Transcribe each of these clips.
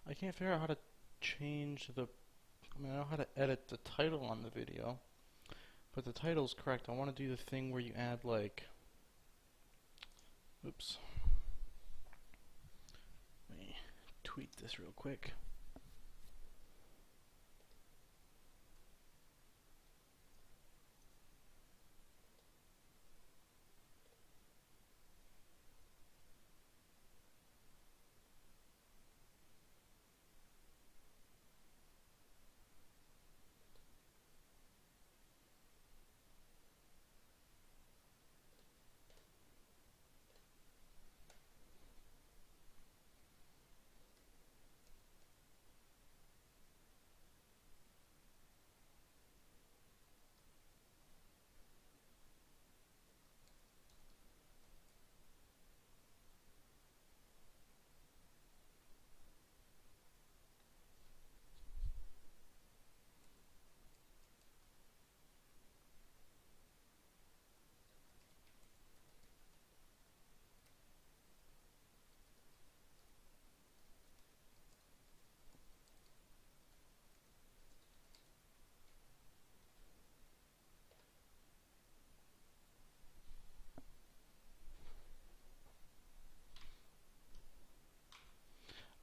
I can't figure out how to change the. I mean, I know how to edit the title on the video, but the title's correct. I want to do the thing where you add, like. Oops. Let me tweet this real quick.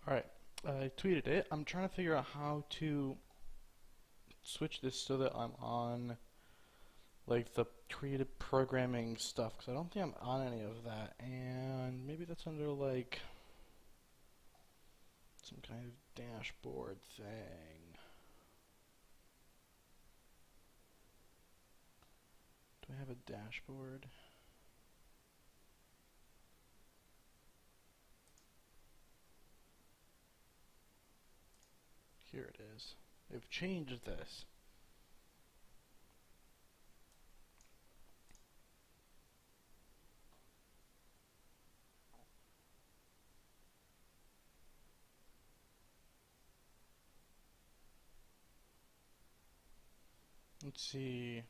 Alright, I tweeted it. I'm trying to figure out how to switch this so that I'm on like the creative programming stuff, because I don't think I'm on any of that, and maybe that's under like some kind of dashboard thing. Do I have a dashboard? Here it is. They've changed this. Let's see.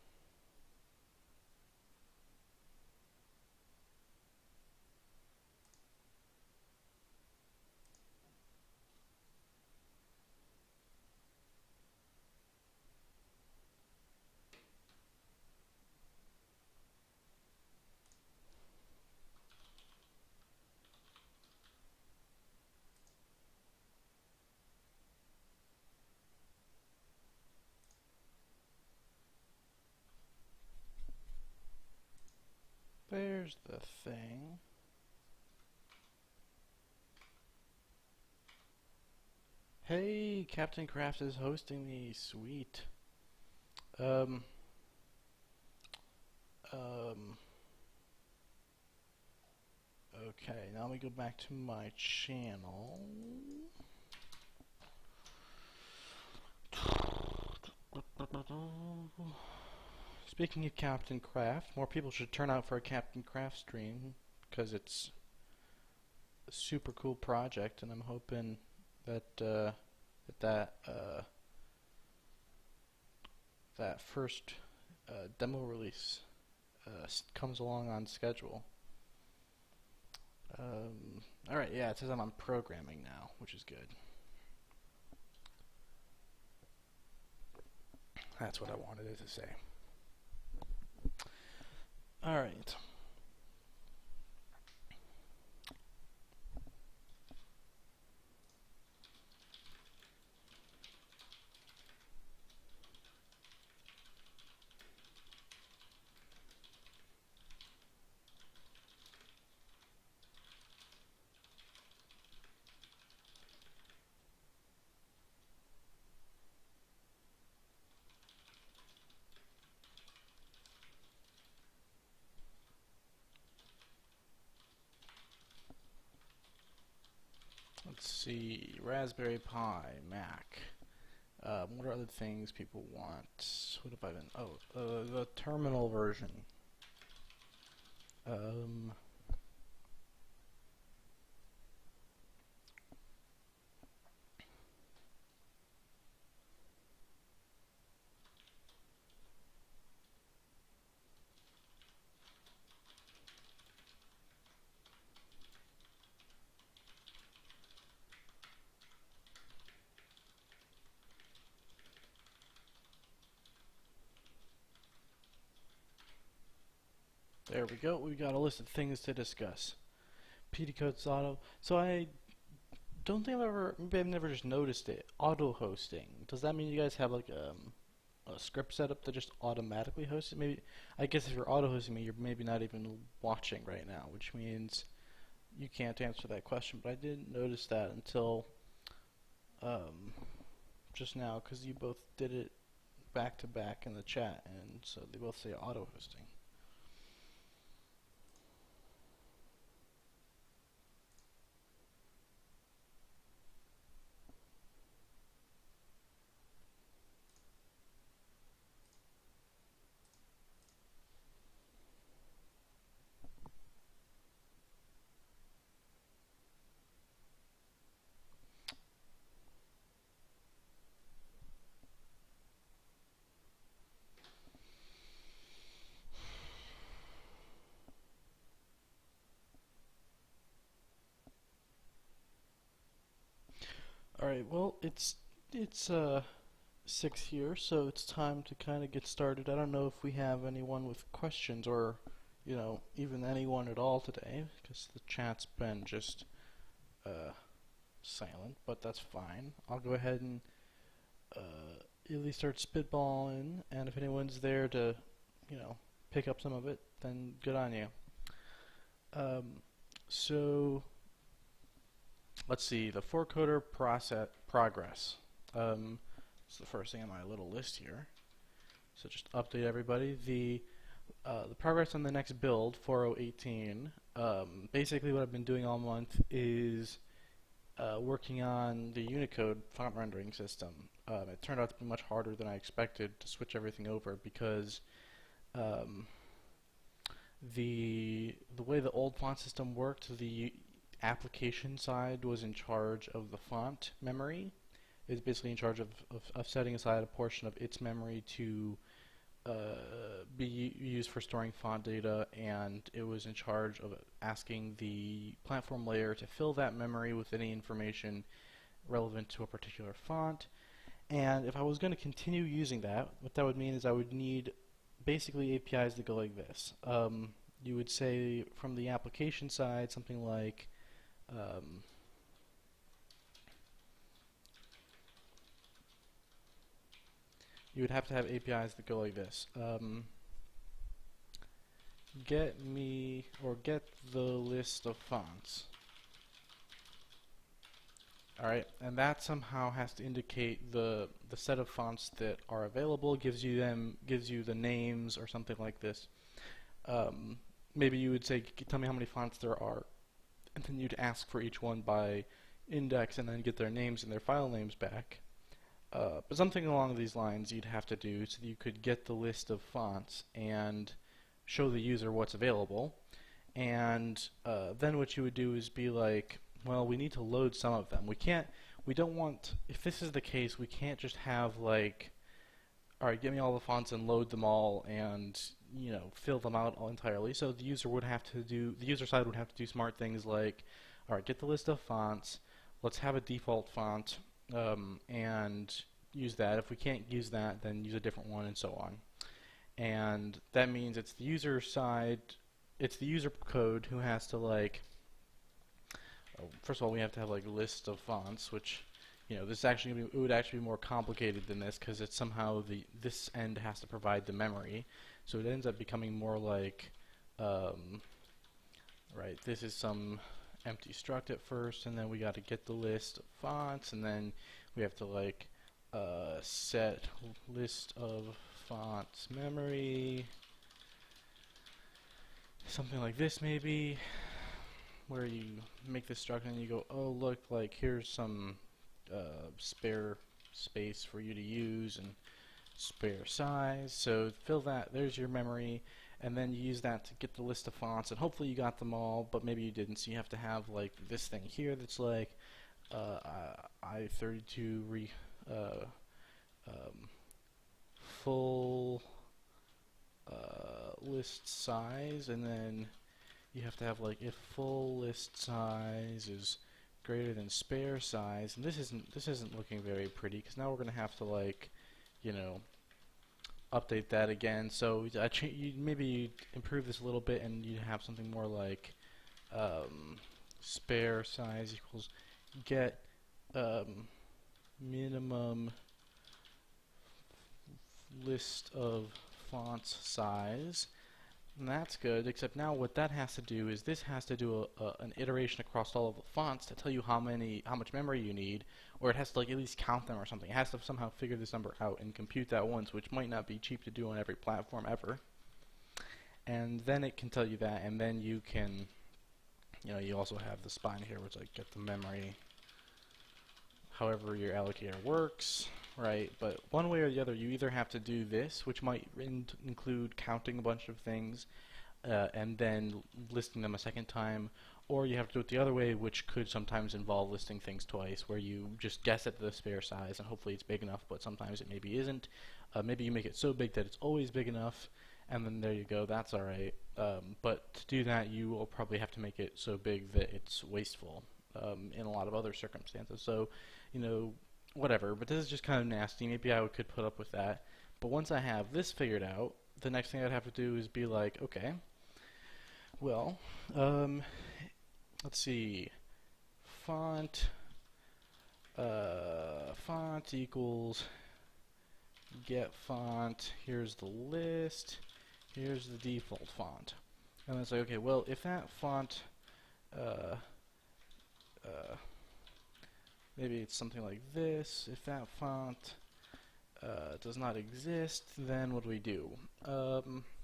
There's the thing. Hey, Captain Craft is hosting me. Sweet. Um, okay, now let me go back to my channel. Speaking of Captain Craft, more people should turn out for a Captain Craft stream, because it's a super cool project, and I'm hoping that that first demo release comes along on schedule. Alright, yeah, it says I'm on programming now, which is good. That's what I wanted it to say. Alright. Let's see, Raspberry Pi, Mac. What are other things people want? What have I been? Oh, the terminal version. There we go. We got a list of things to discuss. PD codes auto. So I don't think maybe I've never just noticed it. Auto hosting. Does that mean you guys have like a script set up that just automatically hosts it? Maybe, I guess if you're auto hosting me, you're maybe not even watching right now, which means you can't answer that question. But I didn't notice that until um, just now because you both did it back to back in the chat, and so they both say auto hosting. All right. Well, it's 6 here, so it's time to kind of get started. I don't know if we have anyone with questions or, even anyone at all today, because the chat's been just uh, silent, but that's fine. I'll go ahead and at least start spitballing, and if anyone's there to, you know, pick up some of it, then good on you. Um, so let's see, the 4coder process progress. It's the first thing on my little list here. So just update everybody. The progress on the next build, 4018. Basically, what I've been doing all month is working on the Unicode font rendering system. It turned out to be much harder than I expected to switch everything over because um, the way the old font system worked, the application side was in charge of the font memory. It's basically in charge of setting aside a portion of its memory to be used for storing font data, and it was in charge of asking the platform layer to fill that memory with any information relevant to a particular font. And if I was going to continue using that, what that would mean is I would need basically APIs that go like this. You would say from the application side something like you would have to have APIs that go like this. Get me, or get the list of fonts. Alright, and that somehow has to indicate the set of fonts that are available, gives you the names or something like this. Maybe you would say, tell me how many fonts there are, and then you'd ask for each one by index and then get their names and their file names back. But something along these lines you'd have to do so that you could get the list of fonts and show the user what's available. And then what you would do is be like, well, we need to load some of them. We don't want, if this is the case, we can't just have like, all right, give me all the fonts and load them all and, fill them out all entirely. So the user side would have to do smart things like, all right, get the list of fonts, let's have a default font, and use that. If we can't use that, then use a different one, and so on. And that means it's the user side, it's the user code who has to first of all, we have to have like a list of fonts, which, this it would actually be more complicated than this because it's somehow this end has to provide the memory. So it ends up becoming more like, right, this is some empty struct at first, and then we got to get the list of fonts, and then we have to set list of fonts memory, something like this maybe, where you make this struct and you go, oh look, here's some spare space for you to use and spare size, so fill that, there's your memory, and then you use that to get the list of fonts, and hopefully you got them all, but maybe you didn't, so you have to have this thing here that's I32 full list size, and then you have to have if full list size is greater than spare size, and this isn't looking very pretty because now we're gonna have to update that again. So you maybe improve this a little bit, and you have something more like spare size equals get minimum list of fonts size. And that's good, except now what that has to do is this has to do an iteration across all of the fonts to tell you how much memory you need, or it has to like at least count them or something. It has to somehow figure this number out and compute that once, which might not be cheap to do on every platform ever. And then it can tell you that, and then you can, you also have the spine here, which like get the memory, however your allocator works. Right, but one way or the other, you either have to do this, which might include counting a bunch of things and then listing them a second time, or you have to do it the other way, which could sometimes involve listing things twice, where you just guess at the spare size, and hopefully it's big enough, but sometimes it maybe isn't. Maybe you make it so big that it's always big enough, and then there you go, that's alright. But to do that, you will probably have to make it so big that it's wasteful in a lot of other circumstances. So, whatever, but this is just kind of nasty. Maybe I could put up with that. But once I have this figured out, the next thing I'd have to do is be like, okay, well, let's see, font equals get font, here's the list, here's the default font. And it's like, okay, well, if that font, maybe it's something like this. If that font does not exist, then what do we do?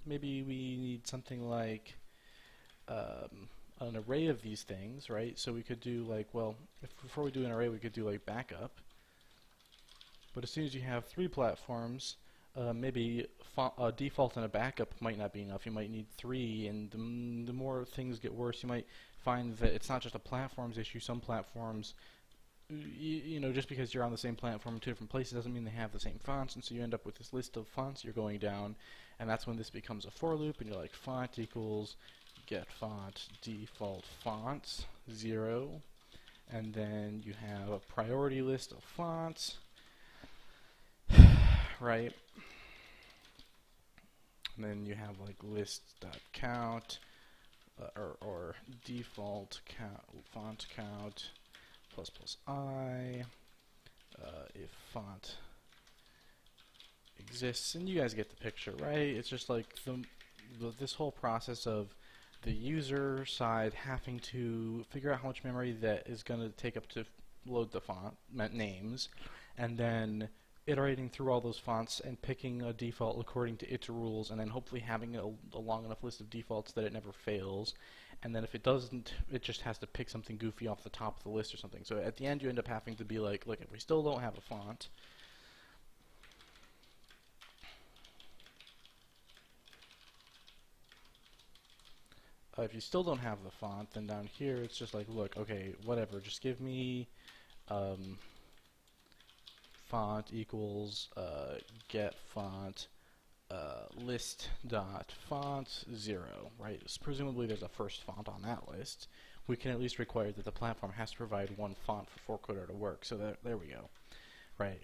Maybe we need something like an array of these things, right? So we could do like, well, before we do an array, we could do like backup. But as soon as you have 3 platforms, maybe a default and a backup might not be enough. You might need 3, and the more things get worse, you might find that it's not just a platforms issue. Some platforms, just because you're on the same platform in 2 different places doesn't mean they have the same fonts, and so you end up with this list of fonts you're going down, and that's when this becomes a for loop, and you're like font equals get font default fonts 0, and then you have a priority list of fonts, right? And then you have like list.count or default count, font count plus I if font exists, and you guys get the picture, right? It's just like this whole process of the user side having to figure out how much memory that is going to take up to load the font names, and then iterating through all those fonts and picking a default according to its rules, and then hopefully having a long enough list of defaults that it never fails. And then if it doesn't, it just has to pick something goofy off the top of the list or something. So at the end, you end up having to be like, look, if we still don't have a font, if you still don't have the font, then down here it's just like, look, okay, whatever, just give me font equals get font list dot font 0, right? So presumably there's a first font on that list. We can at least require that the platform has to provide one font for 4coder to work. So there we go, right?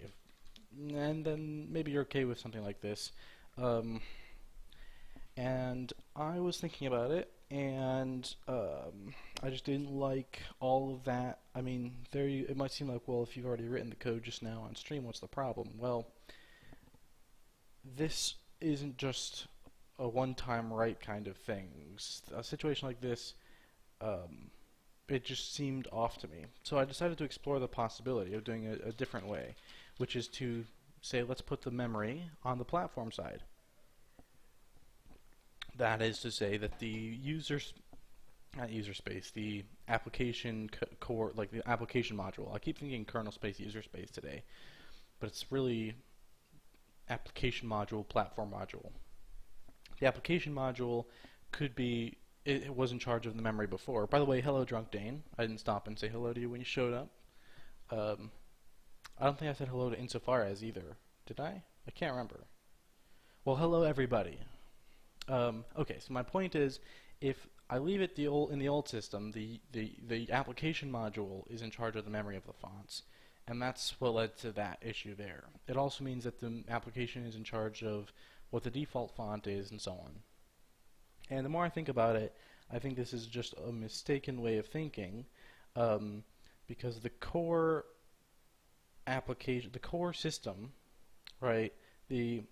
And then maybe you're okay with something like this. And I was thinking about it, and I just didn't like all of that. I mean, it might seem like, well, if you've already written the code just now on stream, what's the problem? Well, this isn't just a one-time write kind of thing. A situation like this, it just seemed off to me. So I decided to explore the possibility of doing a different way, which is to say, let's put the memory on the platform side. That is to say that the the application core, like the application module. I keep thinking kernel space user space today, but it's really application module, platform module. The application module could be, it was in charge of the memory before. By the way, hello Drunk Dane. I didn't stop and say hello to you when you showed up. I don't think I said hello to Insofar As either. Did I? I can't remember. Well, hello everybody. Okay, so my point is, if I leave it in the old system, the application module is in charge of the memory of the fonts, and that's what led to that issue there. It also means that the application is in charge of what the default font is, and so on. And the more I think about it, I think this is just a mistaken way of thinking, because the core application, the core system, right? The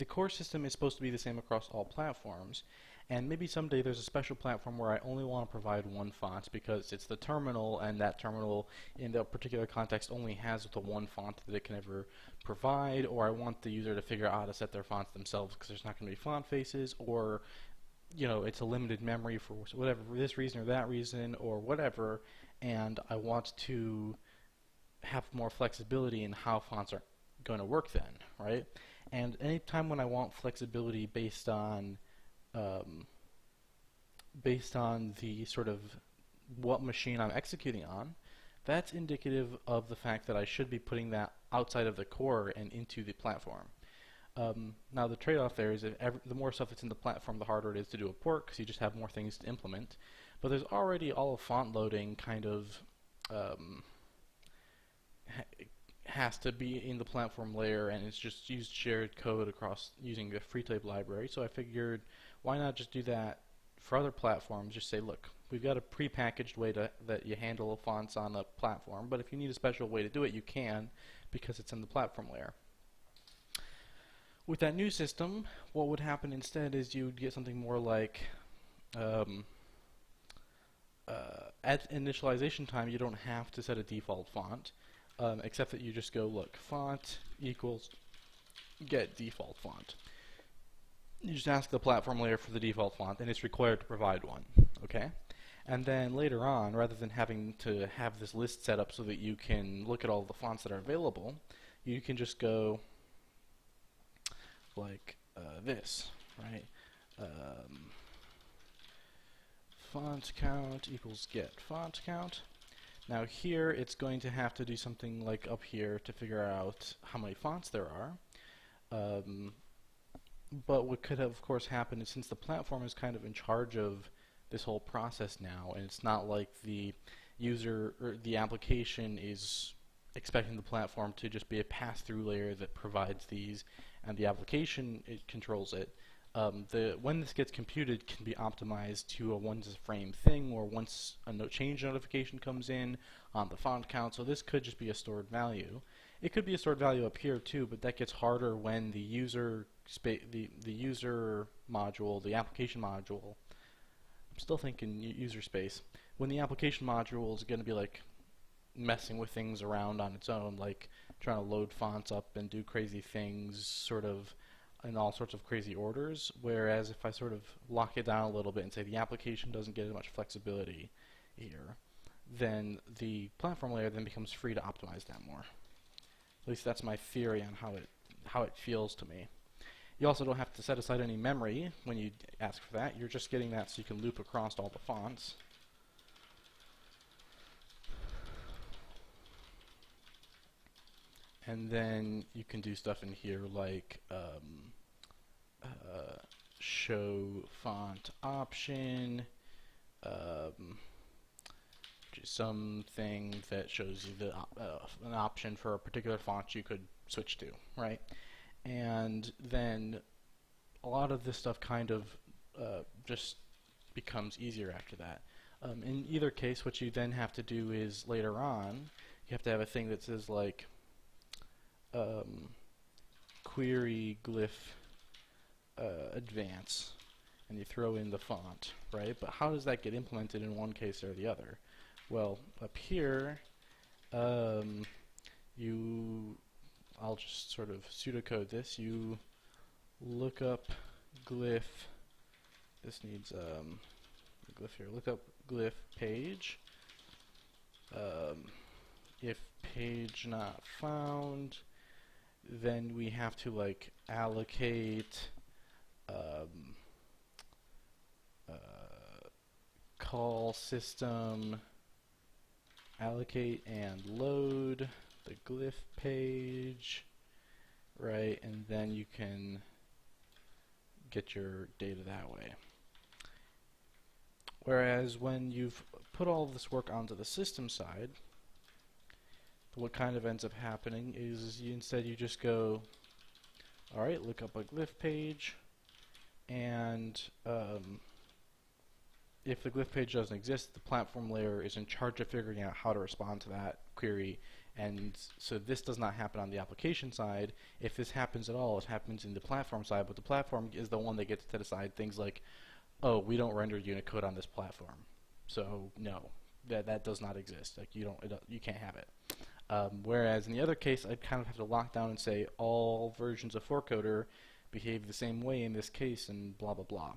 core system is supposed to be the same across all platforms, and maybe someday there's a special platform where I only want to provide one font because it's the terminal, and that terminal in that particular context only has the one font that it can ever provide, or I want the user to figure out how to set their fonts themselves because there's not going to be font faces, or it's a limited memory for whatever, for this reason or that reason or whatever, and I want to have more flexibility in how fonts are going to work then, right? And anytime when I want flexibility based on the sort of what machine I'm executing on, that's indicative of the fact that I should be putting that outside of the core and into the platform. Now the trade-off there is that the more stuff that's in the platform, the harder it is to do a port because you just have more things to implement. But there's already all of font loading kind of has to be in the platform layer, and it's just used shared code across using the FreeType library. So I figured, why not just do that for other platforms? Just say, look, we've got a prepackaged way that you handle fonts on a platform, but if you need a special way to do it, you can, because it's in the platform layer. With that new system, what would happen instead is you'd get something more like at initialization time, you don't have to set a default font, except that you just go, look, font equals get default font. You just ask the platform layer for the default font, and it's required to provide one, okay? And then later on, rather than having to have this list set up so that you can look at all the fonts that are available, you can just go like this, right? Font count equals get font count. Now here it's going to have to do something like up here to figure out how many fonts there are. But what could have, of course, happened is, since the platform is kind of in charge of this whole process now, and it's not like the user or the application is expecting the platform to just be a pass-through layer that provides these, and the application, it controls it. When this gets computed, can be optimized to a once a frame thing, or once a change notification comes in on the font count. So this could just be a stored value. It could be a stored value up here too, but that gets harder when the user user module, the application module. I'm still thinking user space. When the application module is going to be like messing with things around on its own, like trying to load fonts up and do crazy things, sort of in all sorts of crazy orders, whereas if I sort of lock it down a little bit and say the application doesn't get as much flexibility here, then the platform layer then becomes free to optimize that more. At least that's my theory on how it feels to me. You also don't have to set aside any memory when you ask for that. You're just getting that so you can loop across all the fonts. And then you can do stuff in here like show font option, which is something that shows you the an option for a particular font you could switch to, right? And then a lot of this stuff kind of just becomes easier after that. In either case, what you then have to do is later on, you have to have a thing that says like query glyph advance, and you throw in the font, right? But how does that get implemented in one case or the other? Well, up here, I'll just sort of pseudocode this. You look up glyph. This needs glyph here. Look up glyph page. If page not found, then we have to like allocate call system allocate and load the glyph page, right? And then you can get your data that way. Whereas when you've put all of this work onto the system side, what kind of ends up happening is instead you just go Alright, look up a glyph page, and if the glyph page doesn't exist, the platform layer is in charge of figuring out how to respond to that query. And so this does not happen on the application side. If this happens at all, it happens in the platform side, but the platform is the one that gets to decide things like, oh, we don't render Unicode on this platform, so no, that does not exist. Like you can't have it. Whereas in the other case, I'd kind of have to lock down and say all versions of 4coder behave the same way in this case, and blah blah blah,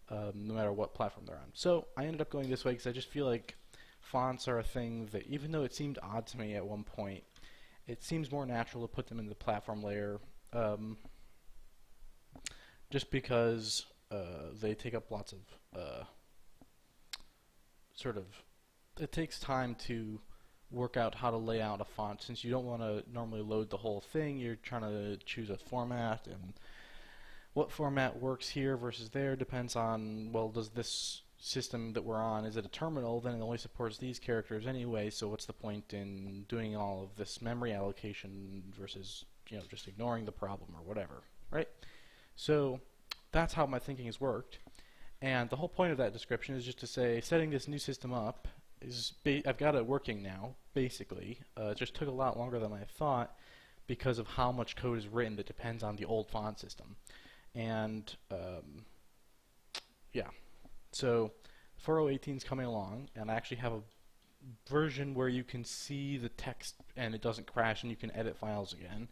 no matter what platform they're on. So I ended up going this way because I just feel like fonts are a thing that, even though it seemed odd to me at one point, it seems more natural to put them in the platform layer, just because they take up lots of sort of, it takes time to work out how to lay out a font. Since you don't want to normally load the whole thing, you're trying to choose a format, and what format works here versus there depends on, well, does this system that we're on, is it a terminal? Then it only supports these characters anyway, so what's the point in doing all of this memory allocation versus, you know, just ignoring the problem or whatever, right? So that's how my thinking has worked, and the whole point of that description is just to say, setting this new system up is, I've got it working now, basically. It just took a lot longer than I thought because of how much code is written that depends on the old font system. And yeah, so 4.0.18 is coming along, and I actually have a version where you can see the text and it doesn't crash and you can edit files again.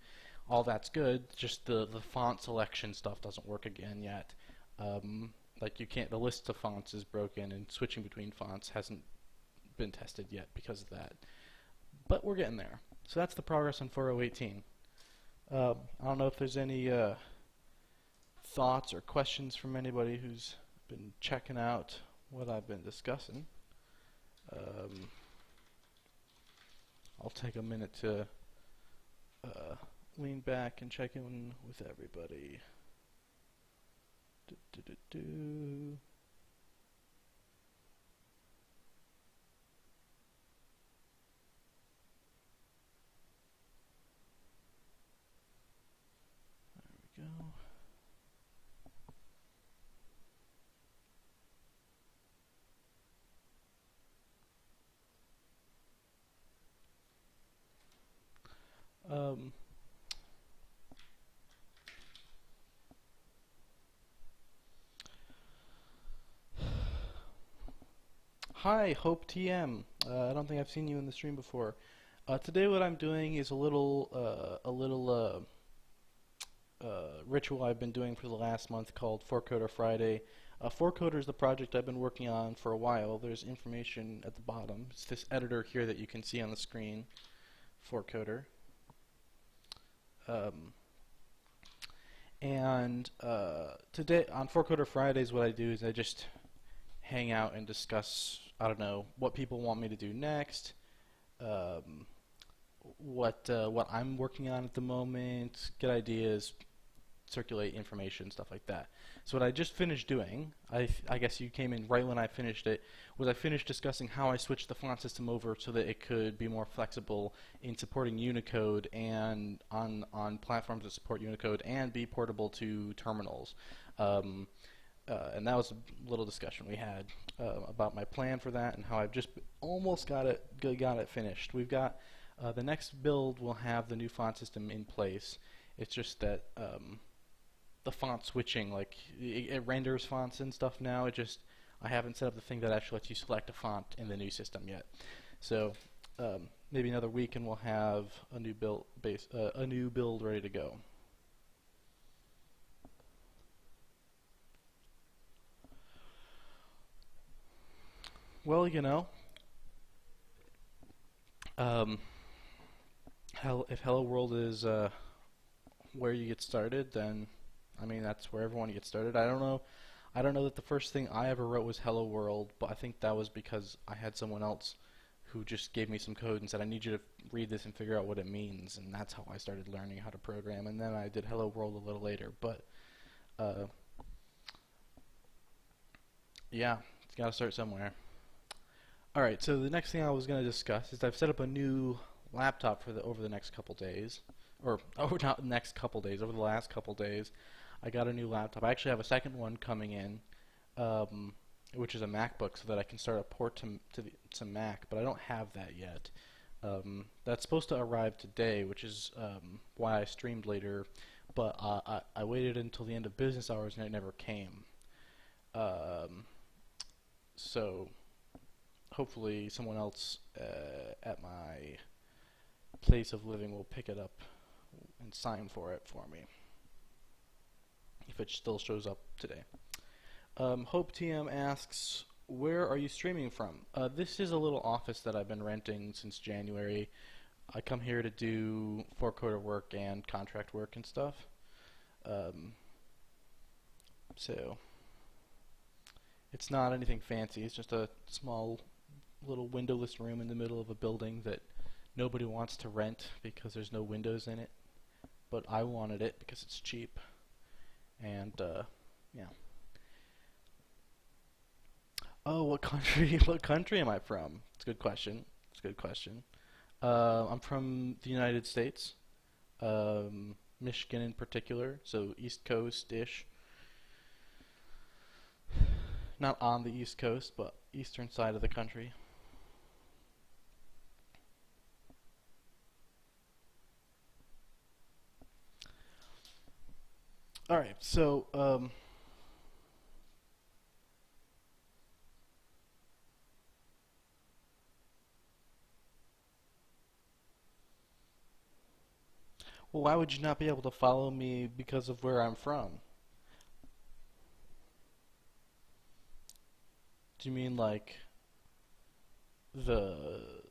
All that's good, just the font selection stuff doesn't work again yet. Like you can't, the list of fonts is broken, and switching between fonts hasn't been tested yet because of that. But we're getting there. So that's the progress on 4.0.18. I don't know if there's any thoughts or questions from anybody who's been checking out what I've been discussing. I'll take a minute to lean back and check in with everybody. There we go. Hi, Hope TM. I don't think I've seen you in the stream before. Today, what I'm doing is a little ritual I've been doing for the last month called 4coder Friday. 4coder is the project I've been working on for a while. There's information at the bottom. It's this editor here that you can see on the screen, 4coder. Today on 4coder Fridays, what I do is I just hang out and discuss, I don't know, what people want me to do next, what I'm working on at the moment, get ideas, circulate information, stuff like that. So what I just finished doing, I guess you came in right when I finished it, was I finished discussing how I switched the font system over so that it could be more flexible in supporting Unicode and on platforms that support Unicode and be portable to terminals. And that was a little discussion we had about my plan for that and how I've just almost got it finished. We've got the next build will have the new font system in place. It's just that the font switching, like it renders fonts and stuff now. I haven't set up the thing that actually lets you select a font in the new system yet. So maybe another week and we'll have a new build ready to go. Well, you know, if Hello World is where you get started, then I mean that's where everyone gets started. I don't know that the first thing I ever wrote was Hello World, but I think that was because I had someone else who just gave me some code and said, I need you to read this and figure out what it means, and that's how I started learning how to program. And then I did Hello World a little later, but yeah, it's got to start somewhere. Alright, so the next thing I was going to discuss is I've set up a new laptop for over the next couple days. or over not the next couple days, over the last couple days, I got a new laptop. I actually have a second one coming in, um, which is a MacBook, so that I can start a port to Mac. But I don't have that yet. That's supposed to arrive today, which is why I streamed later. But I waited until the end of business hours and it never came. Um, so hopefully someone else at my place of living will pick it up and sign for it for me if it still shows up today. Hope TM asks, where are you streaming from? This is a little office that I've been renting since January. I come here to do 4coder work and contract work and stuff. So it's not anything fancy. It's just a small little windowless room in the middle of a building that nobody wants to rent because there's no windows in it. But I wanted it because it's cheap. And yeah. Oh, what country? What country am I from? It's a good question. It's a good question. I'm from the United States, Michigan in particular, so East Coast-ish. Not on the East Coast, but eastern side of the country. All right, so well, why would you not be able to follow me because of where I'm from? Do you mean like the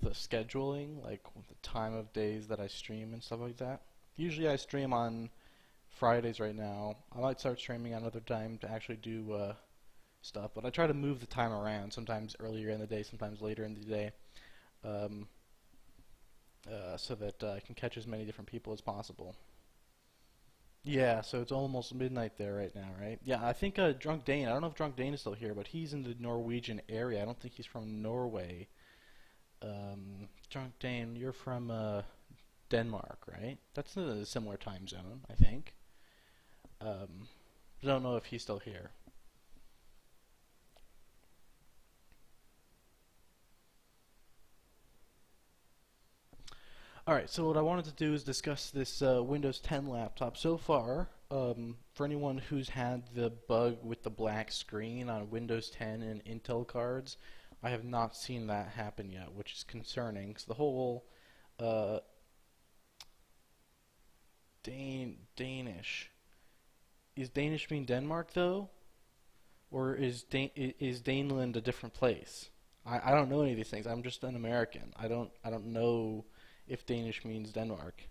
the scheduling, like the time of days that I stream and stuff like that? Usually I stream on Fridays right now. I might start streaming another time to actually do stuff, but I try to move the time around, sometimes earlier in the day, sometimes later in the day, um, so that I can catch as many different people as possible. Yeah, so it's almost midnight there right now, right? Yeah, I think Drunk Dane, I don't know if Drunk Dane is still here, but he's in the Norwegian area. I don't think he's from Norway. Drunk Dane, you're from Denmark, right? That's a similar time zone, I think. Um, I don't know if he's still here. Alright, so what I wanted to do is discuss this Windows 10 laptop. So far, for anyone who's had the bug with the black screen on Windows 10 and Intel cards, I have not seen that happen yet, which is concerning. Because the whole uh, Danish. Is Danish mean Denmark, though? Or is Daneland a different place? I don't know any of these things. I'm just an American. I don't know if Danish means Denmark.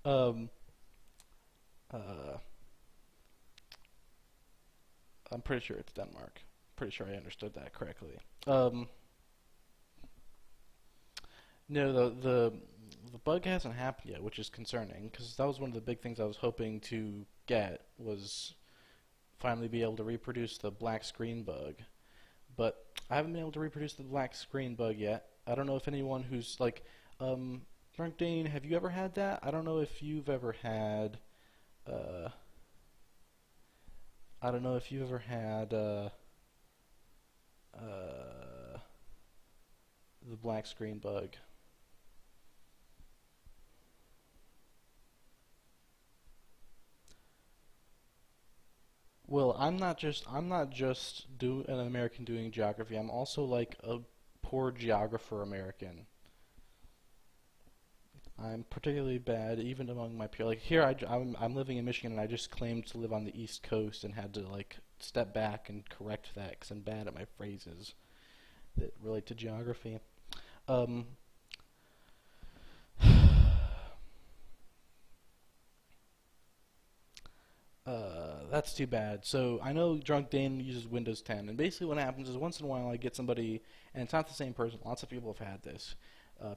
um, uh, I'm pretty sure it's Denmark. Pretty sure I understood that correctly. Um, no, the bug hasn't happened yet, which is concerning because that was one of the big things I was hoping to get was finally be able to reproduce the black screen bug. But I haven't been able to reproduce the black screen bug yet. I don't know if anyone who's like, Frank Dane, have you ever had that? I don't know if you've ever had, uh, I don't know if you've ever had, uh, the black screen bug. Well, I'm not just an American doing geography. I'm also like a poor geographer American. I'm particularly bad even among my peers. Like here, I'm living in Michigan, and I just claimed to live on the East Coast and had to like step back and correct that because I'm bad at my phrases that relate to geography. Um, that's too bad. So I know Drunk Dane uses Windows 10, and basically what happens is once in a while I get somebody, and it's not the same person. Lots of people have had this.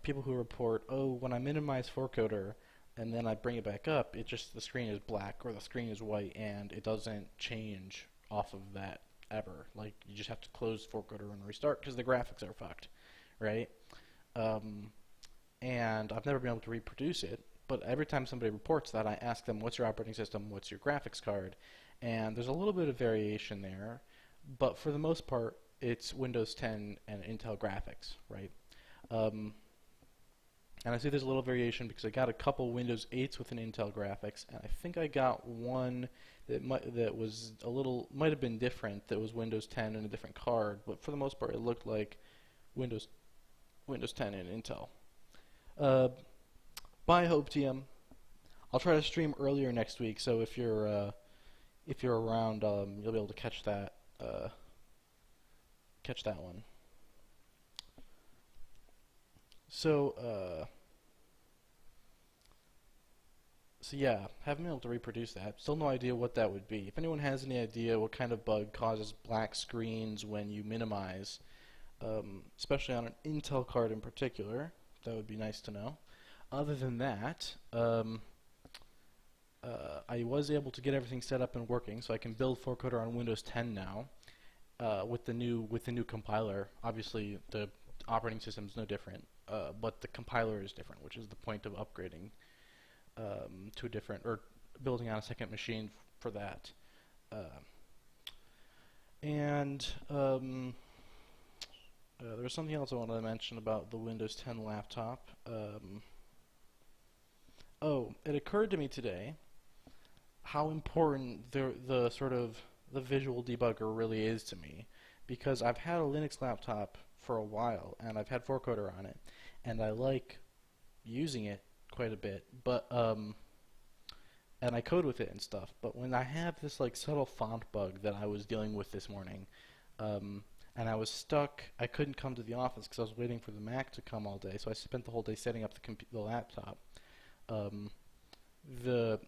People who report, oh, when I minimize 4coder and then I bring it back up, it just the screen is black or the screen is white, and it doesn't change off of that ever. Like, you just have to close 4coder and restart because the graphics are fucked, right? Um, and I've never been able to reproduce it. But every time somebody reports that, I ask them, what's your operating system? What's your graphics card? And there's a little bit of variation there, but for the most part, it's Windows 10 and Intel graphics, right? Um, and I see there's a little variation because I got a couple Windows 8s with an Intel graphics, and I think I got one that was a little might have been different. That was Windows 10 and a different card, but for the most part, it looked like Windows Windows 10 and Intel. Uh, Bye, Hope TM. I'll try to stream earlier next week, so if you're around, you'll be able to catch that one. So so yeah, haven't been able to reproduce that. Still no idea what that would be. If anyone has any idea what kind of bug causes black screens when you minimize, especially on an Intel card in particular, that would be nice to know. Other than that, I was able to get everything set up and working, so I can build 4coder on Windows 10 now with the new compiler. Obviously, the operating system is no different, but the compiler is different, which is the point of upgrading to a different or building on a second machine for that. And there was something else I wanted to mention about the Windows 10 laptop. Oh, it occurred to me today how important the sort of the visual debugger really is to me, because I've had a Linux laptop for a while and I've had 4coder on it, and I like using it quite a bit, but and I code with it and stuff. But when I have this like subtle font bug that I was dealing with this morning, and I was stuck, I couldn't come to the office because I was waiting for the Mac to come all day, so I spent the whole day setting up the laptop. The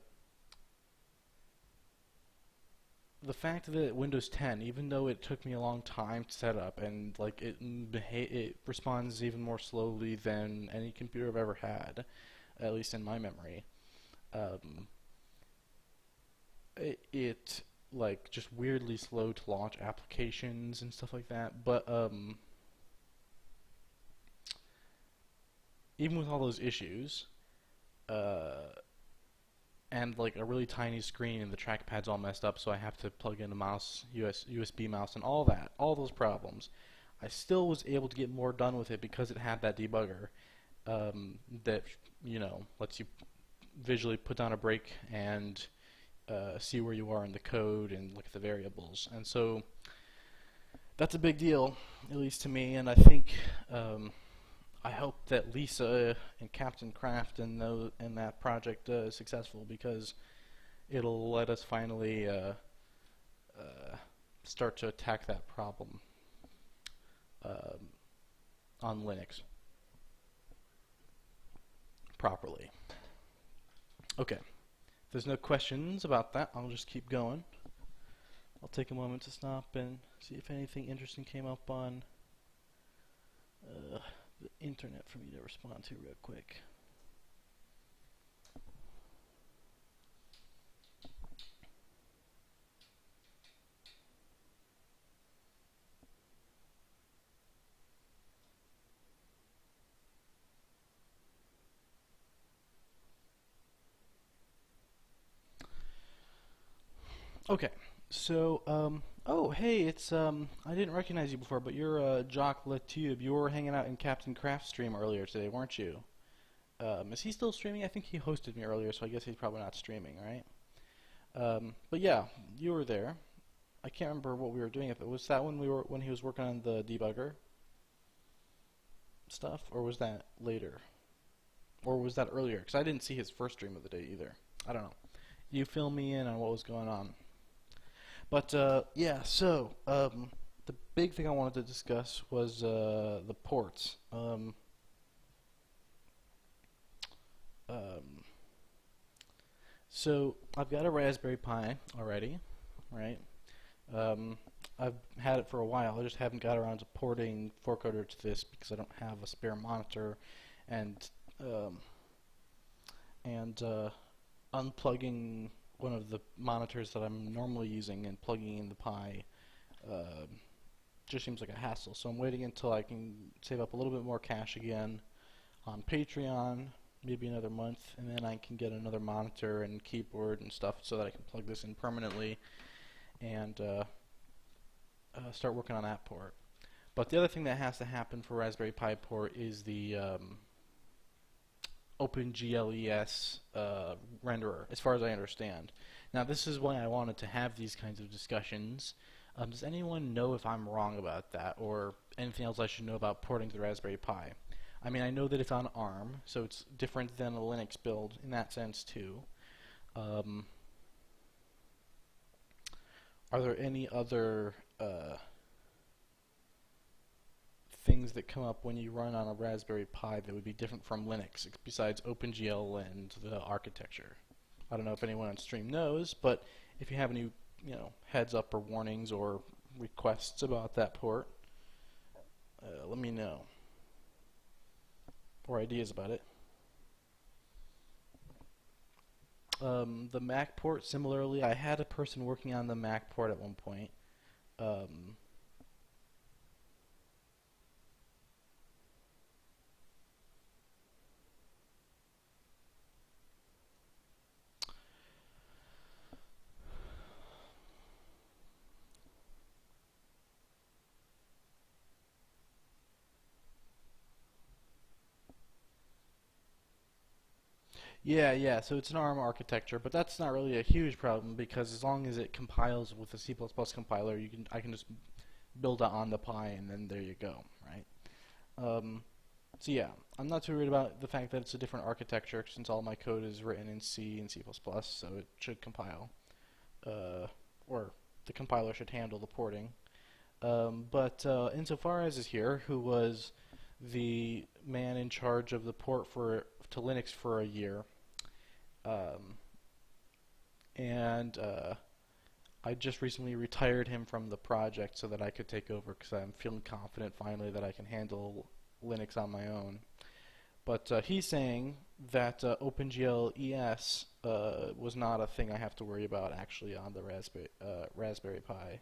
the fact that Windows 10, even though it took me a long time to set up, and like it responds even more slowly than any computer I've ever had, at least in my memory, it like just weirdly slow to launch applications and stuff like that. But even with all those issues, and like a really tiny screen and the trackpad's all messed up, so I have to plug in a mouse, USB mouse, and all that, all those problems, I still was able to get more done with it because it had that debugger that lets you visually put down a break and see where you are in the code and look at the variables. And so that's a big deal, at least to me, and I think I hope that Lisa and Captain Kraft and that project is successful, because it'll let us finally start to attack that problem on Linux properly. Okay, if there's no questions about that, I'll just keep going. I'll take a moment to stop and see if anything interesting came up on the internet for me to respond to real quick. Okay, so oh hey, it's I didn't recognize you before, but you're Jock Latube. You were hanging out in Captain Craft's stream earlier today, weren't you? Is he still streaming? I think he hosted me earlier, so I guess he's probably not streaming, right? But yeah, you were there. I can't remember what we were doing. If it was that when he was working on the debugger stuff, or was that later, or was that earlier? Because I didn't see his first stream of the day either. I don't know. You fill me in on what was going on. But yeah, so the big thing I wanted to discuss was the ports. So I've got a Raspberry Pi already, right? I've had it for a while. I just haven't got around to porting 4coder to this because I don't have a spare monitor, and unplugging one of the monitors that I'm normally using and plugging in the Pi just seems like a hassle. So I'm waiting until I can save up a little bit more cash again on Patreon, maybe another month, and then I can get another monitor and keyboard and stuff so that I can plug this in permanently and start working on that port. But the other thing that has to happen for Raspberry Pi port is the OpenGLES renderer, as far as I understand. Now, this is why I wanted to have these kinds of discussions. Does anyone know if I'm wrong about that, or anything else I should know about porting to the Raspberry Pi? I mean, I know that it's on ARM, so it's different than a Linux build in that sense too. Are there any other things that come up when you run on a Raspberry Pi that would be different from Linux besides OpenGL and the architecture? I don't know if anyone on stream knows, but if you have any, heads up or warnings or requests about that port, let me know, or ideas about it. The Mac port, similarly, I had a person working on the Mac port at one point. Yeah, so it's an ARM architecture, but that's not really a huge problem because as long as it compiles with a C++ compiler, I can just build it on the Pi and then there you go, right? So yeah, I'm not too worried about the fact that it's a different architecture since all my code is written in C and C++, so it should compile, or the compiler should handle the porting. But insofar as is here, who was the man in charge of the port to Linux for a year, and I just recently retired him from the project so that I could take over because I'm feeling confident finally that I can handle Linux on my own. But he's saying that OpenGL ES was not a thing I have to worry about actually on the Raspberry Pi,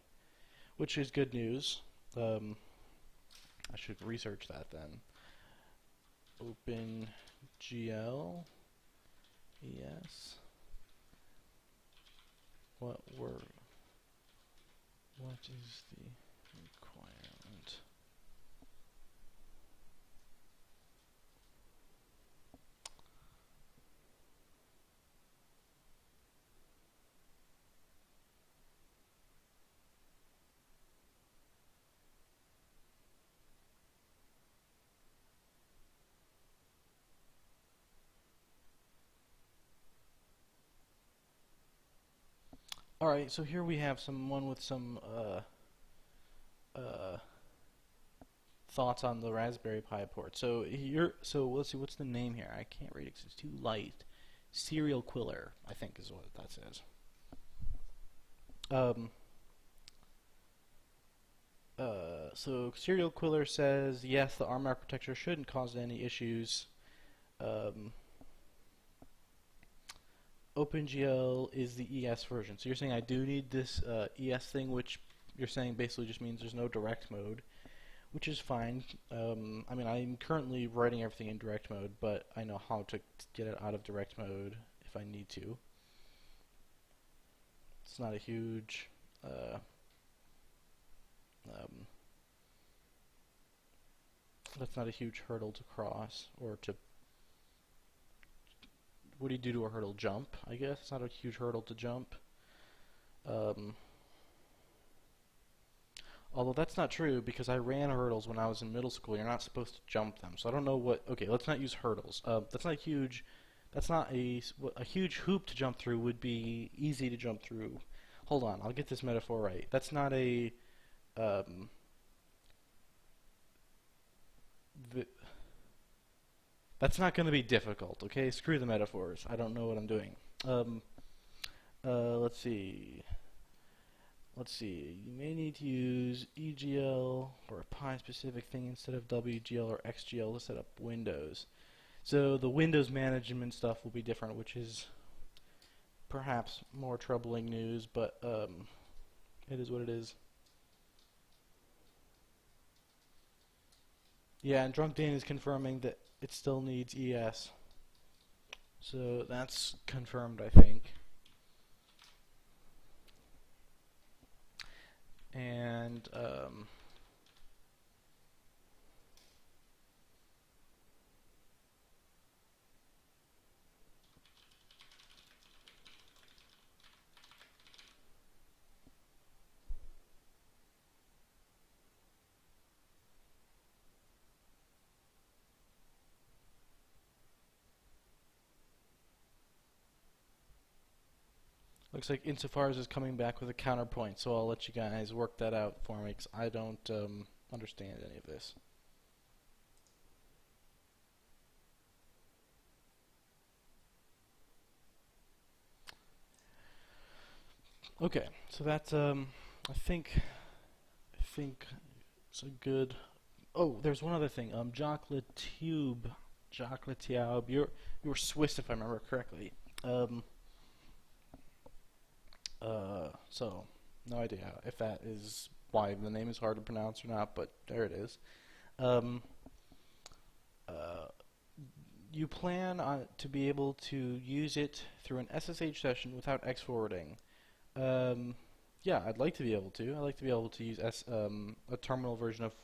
which is good news. I should research that then. OpenGL ES. What is the requirement? Alright, so here we have someone with some thoughts on the Raspberry Pi port. So let's see, what's the name here? I can't read it because it's too light. Serial Quiller, I think is what that says. So Serial Quiller says, yes, the ARM architecture shouldn't cause any issues. OpenGL is the ES version. So you're saying I do need this ES thing, which you're saying basically just means there's no direct mode, which is fine. I mean, I'm currently writing everything in direct mode, but I know how to get it out of direct mode if I need to. It's not a huge that's not a huge hurdle to cross, or to, what do you do to a hurdle? Jump, I guess. It's not a huge hurdle to jump. Although that's not true because I ran hurdles when I was in middle school. You're not supposed to jump them, so I don't know what. Okay, let's not use hurdles. That's not huge. That's not a huge hoop to jump through. Would be easy to jump through. Hold on, I'll get this metaphor right. That's not a that's not going to be difficult, okay? Screw the metaphors. I don't know what I'm doing. Let's see. You may need to use EGL or a Pi-specific thing instead of WGL or XGL to set up Windows. So the Windows management stuff will be different, which is perhaps more troubling news, but it is what it is. Yeah, and Drunk Dane is confirming that it still needs ES. So that's confirmed, I think. And looks like Insofar as is coming back with a counterpoint, so I'll let you guys work that out for me, because I don't understand any of this. Okay, so that's I think it's a good. Oh, there's one other thing. Jockletube, you were Swiss if I remember correctly. Um, so no idea if that is why the name is hard to pronounce or not, but there it is. Um, uh, you plan on to be able to use it through an SSH session without X forwarding. Um, yeah, I'd like to be able to. I'd like to be able to use a terminal version of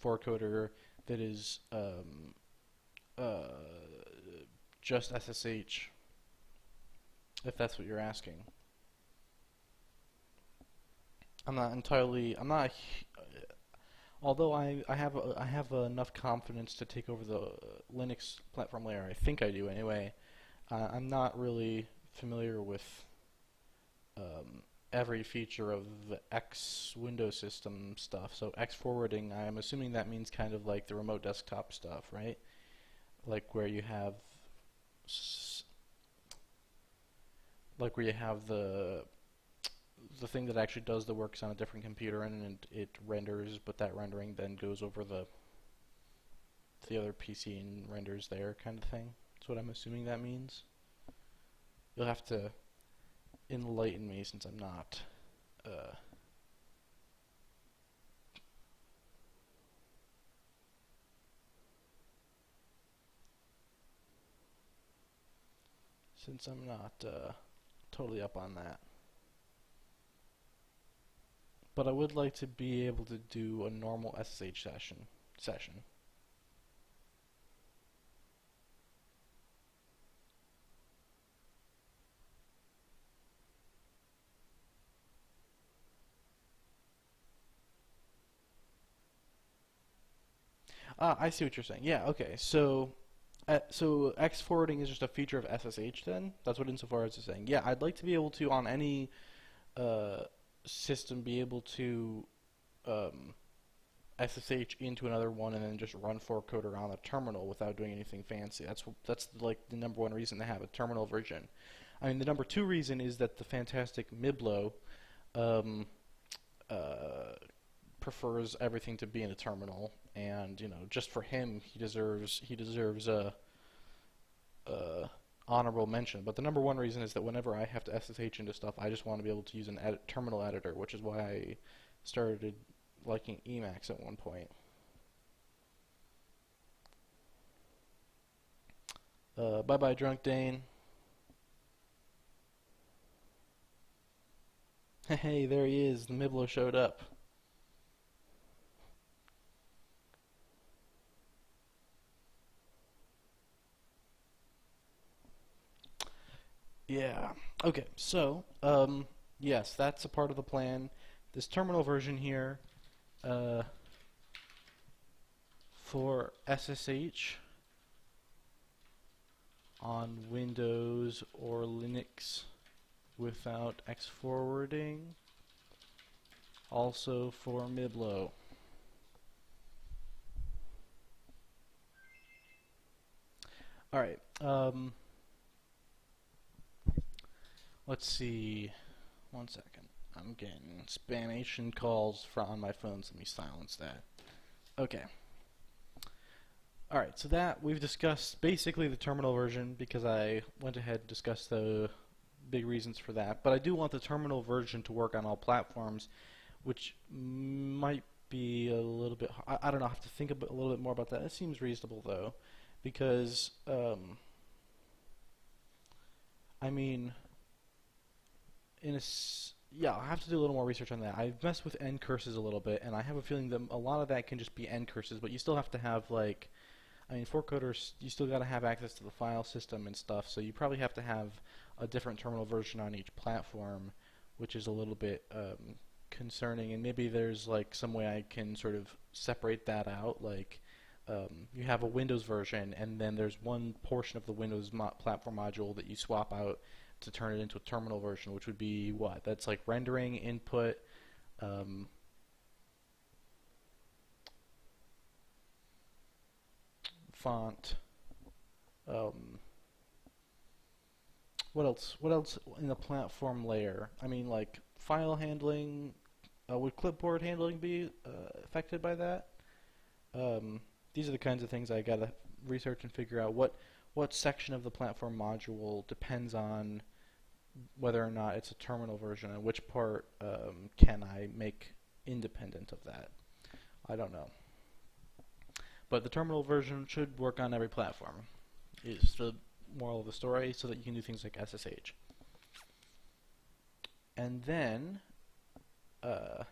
4coder that is uh, just SSH, if that's what you're asking. I'm not entirely. I'm not. Although I have enough confidence to take over the Linux platform layer. I think I do anyway. I'm not really familiar with every feature of the X Windows system stuff. So X forwarding, I'm assuming that means kind of like the remote desktop stuff, right? Like where you have, like where you have the thing that actually does the works on a different computer and it renders, but that rendering then goes over the other PC and renders there, kind of thing. That's what I'm assuming that means. You'll have to enlighten me since I'm not. Uh, since I'm not totally up on that. But I would like to be able to do a normal SSH session. Ah, I see what you're saying. Yeah, okay. So X forwarding is just a feature of SSH then? That's what Insofar as is saying. Yeah, I'd like to be able to, on any uh, system, be able to um, SSH into another one and then just run 4coder on the terminal without doing anything fancy. That's like the number one reason to have a terminal version. I mean, the number two reason is that the fantastic Miblo um, uh, prefers everything to be in a terminal, and just for him, he deserves a honorable mention. But the number one reason is that whenever I have to SSH into stuff, I just want to be able to use an terminal editor, which is why I started liking Emacs at one point. Bye bye, Drunk Dane. Hey, there he is. The Miblo showed up. Yeah. Okay. So, yes, that's a part of the plan. This terminal version here, uh, for SSH on Windows or Linux without X forwarding. Also for Miblo. All right. Let's see. One second. I'm getting spamation calls on my phone, so let me silence that. Okay. Alright, so that we've discussed basically the terminal version because I went ahead and discussed the big reasons for that. But I do want the terminal version to work on all platforms, which might be a little bit. I don't know. I have to think a little bit more about that. It seems reasonable though, because I mean, yeah, I have to do a little more research on that. I've messed with end curses a little bit, and I have a feeling that a lot of that can just be end curses, but you still have to have like, I mean, 4coders, you still got to have access to the file system and stuff, so you probably have to have a different terminal version on each platform, which is a little bit concerning. And maybe there's like some way I can sort of separate that out, like you have a Windows version, and then there's one portion of the Windows platform module that you swap out to turn it into a terminal version, which would be what? That's like rendering, input, um, font. Um, what else? What else in the platform layer? I mean, like file handling. Would clipboard handling be affected by that? Um, these are the kinds of things I gotta research and figure out. What section of the platform module depends on whether or not it's a terminal version, and which part can I make independent of that. I don't know. But the terminal version should work on every platform, is the moral of the story, so that you can do things like SSH. And then the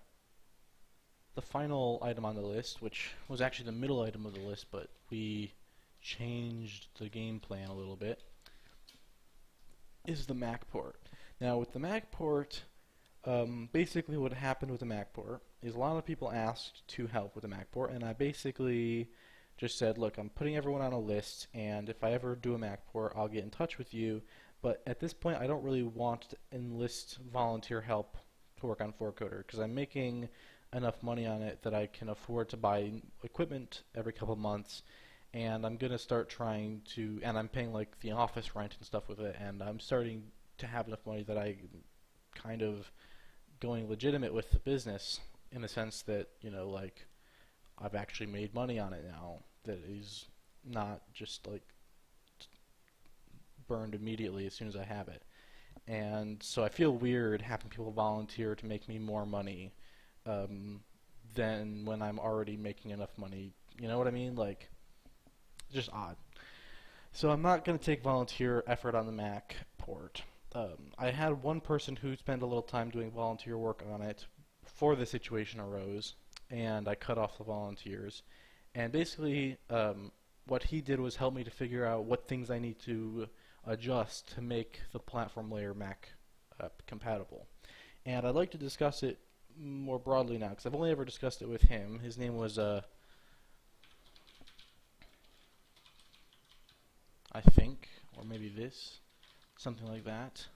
final item on the list, which was actually the middle item of the list, but we changed the game plan a little bit, is the Mac port. Now with the Mac port, basically what happened with the Mac port is a lot of people asked to help with the Mac port, and I basically just said, look, I'm putting everyone on a list, and if I ever do a Mac port, I'll get in touch with you. But at this point, I don't really want to enlist volunteer help to work on 4coder, because I'm making enough money on it that I can afford to buy equipment every couple months, and I'm going to start trying to, and I'm paying like the office rent and stuff with it, and I'm starting to have enough money that I kind of going legitimate with the business, in the sense that, you know, like I've actually made money on it now that is not just like burned immediately as soon as I have it. And so I feel weird having people volunteer to make me more money than when I'm already making enough money. You know what I mean? Like, just odd. So I'm not going to take volunteer effort on the Mac port. I had one person who spent a little time doing volunteer work on it before the situation arose, and I cut off the volunteers. And basically, what he did was help me to figure out what things I need to adjust to make the platform layer Mac compatible. And I'd like to discuss it more broadly now, because I've only ever discussed it with him. His name was, I think, or maybe this, something like that.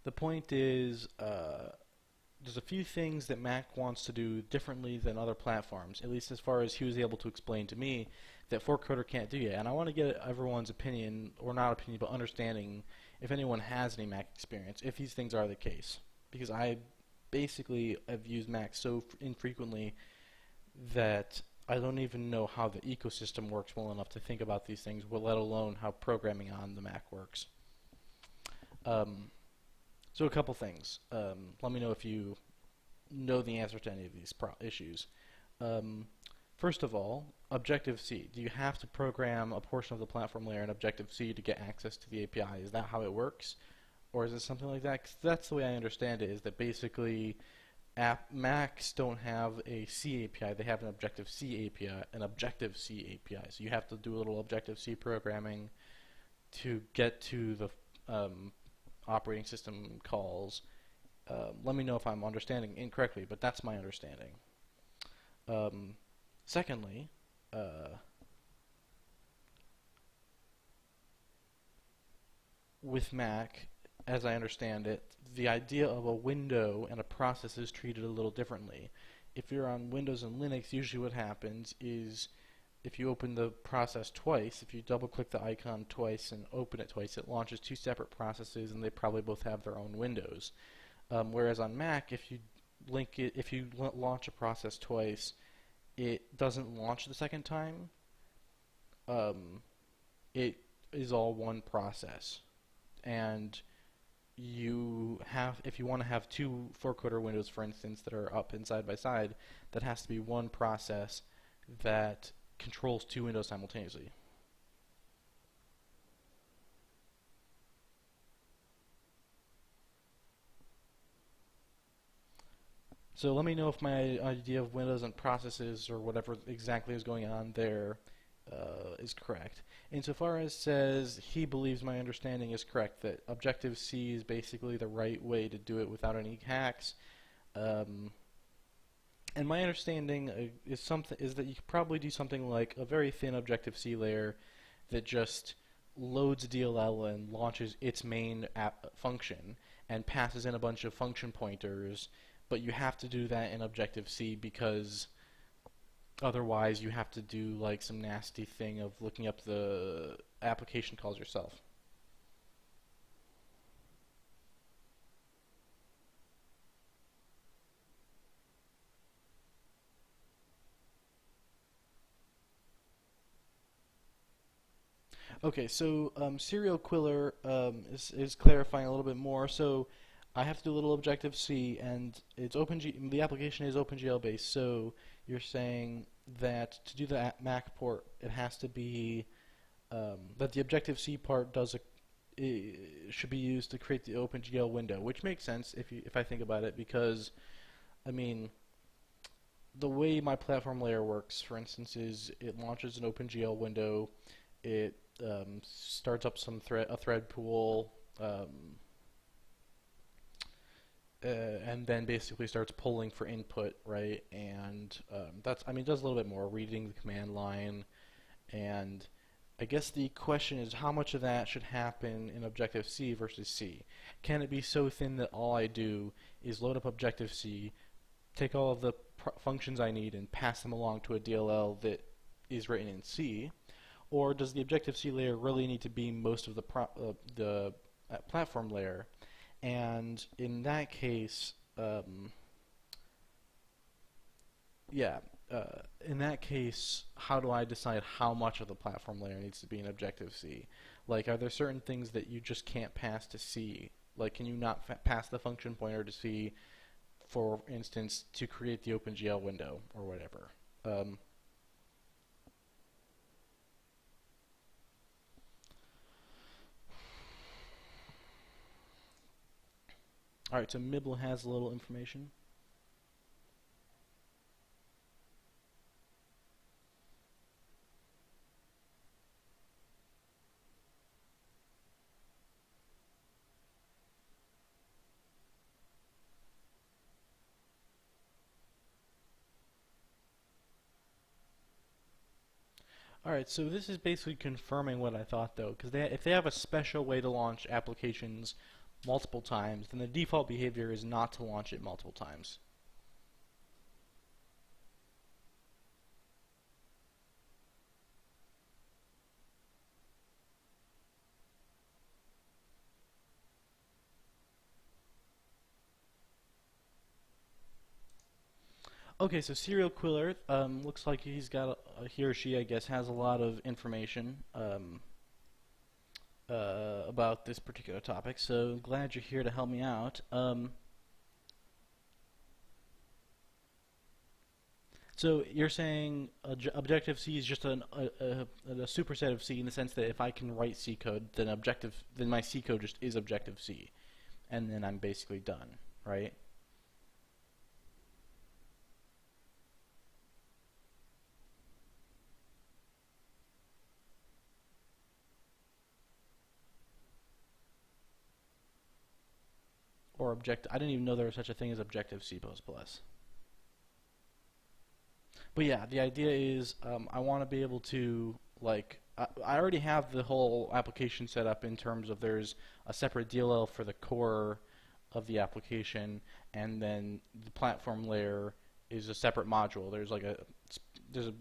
The point is, there's a few things that Mac wants to do differently than other platforms, at least as far as he was able to explain to me, that 4coder can't do yet. And I want to get everyone's opinion, or not opinion, but understanding, if anyone has any Mac experience, if these things are the case. Because I basically have used Mac so infrequently that I don't even know how the ecosystem works well enough to think about these things, let alone how programming on the Mac works. So a couple things. Let me know if you know the answer to any of these issues. First of all, Objective-C. Do you have to program a portion of the platform layer in Objective-C to get access to the API? Is that how it works? Or is it something like that? 'Cause that's the way I understand it, is that basically Macs don't have a C API. They have an Objective-C API, So you have to do a little Objective-C programming to get to the operating system calls. Let me know if I'm understanding incorrectly, but that's my understanding. Secondly, with Mac, as I understand it, the idea of a window and a process is treated a little differently. If you're on Windows and Linux, usually what happens is if you open the process twice, if you double click the icon twice and open it twice, it launches two separate processes, and they probably both have their own windows. Whereas on Mac, if you launch a process twice, it doesn't launch the second time. It is all one process, and if you want to have two 4coder windows, for instance, that are up and side by side, that has to be one process that controls two windows simultaneously. So let me know if my idea of windows and processes or whatever exactly is going on there is correct. Insofar as says he believes my understanding is correct, that Objective-C is basically the right way to do it without any hacks. Um, and my understanding is that you could probably do something like a very thin Objective-C layer that just loads DLL and launches its main app function and passes in a bunch of function pointers, but you have to do that in Objective-C because otherwise you have to do like some nasty thing of looking up the application calls yourself. Okay, so Serial Quiller is clarifying a little bit more. So I have to do a little Objective-C, and the application is OpenGL based. So you're saying that to do the Mac port, it has to be that the Objective-C part should be used to create the OpenGL window, which makes sense if I think about it, because I mean the way my platform layer works, for instance, is it launches an OpenGL window. It starts up a thread pool, and then basically starts pulling for input, right? And it does a little bit more, reading the command line. And I guess the question is, how much of that should happen in Objective-C versus C? Can it be so thin that all I do is load up Objective-C, take all of the functions I need, and pass them along to a DLL that is written in C? Or does the Objective-C layer really need to be most of the platform layer? And in that case, how do I decide how much of the platform layer needs to be in Objective-C? Like, are there certain things that you just can't pass to C? Like, can you not pass the function pointer to C, for instance, to create the OpenGL window or whatever? Alright, so Mibble has a little information. Alright, so this is basically confirming what I thought, though, because if they have a special way to launch applications multiple times, then the default behavior is not to launch it multiple times. Okay, so Serial Quiller looks like he or she, I guess, has a lot of information about this particular topic. So glad you're here to help me out. So you're saying Objective-C is just a superset of C in the sense that if I can write C code, then my C code just is Objective-C, and then I'm basically done, right? Or I didn't even know there was such a thing as Objective-C++. But yeah, the idea is I want to be able to, like, I already have the whole application set up in terms of there's a separate DLL for the core of the application, and then the platform layer is a separate module. There's a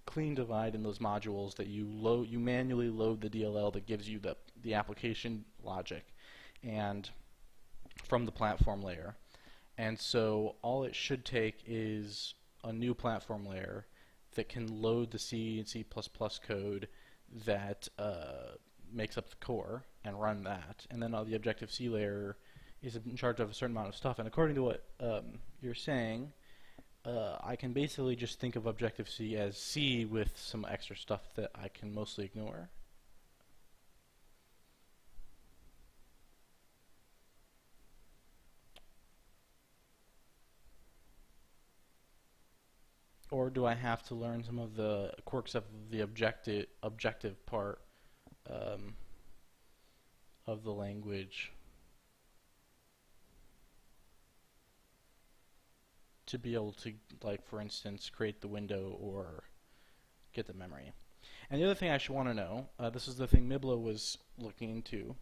clean divide in those modules that you manually load the DLL that gives you the application logic and from the platform layer. And so all it should take is a new platform layer that can load the C and C++ code that makes up the core and run that, and then the Objective-C layer is in charge of a certain amount of stuff. And according to what you're saying, I can basically just think of Objective-C as C with some extra stuff that I can mostly ignore. Or do I have to learn some of the quirks of the objective part of the language to be able to, like, for instance, create the window or get the memory? And the other thing I should want to know, this is the thing Miblo was looking into,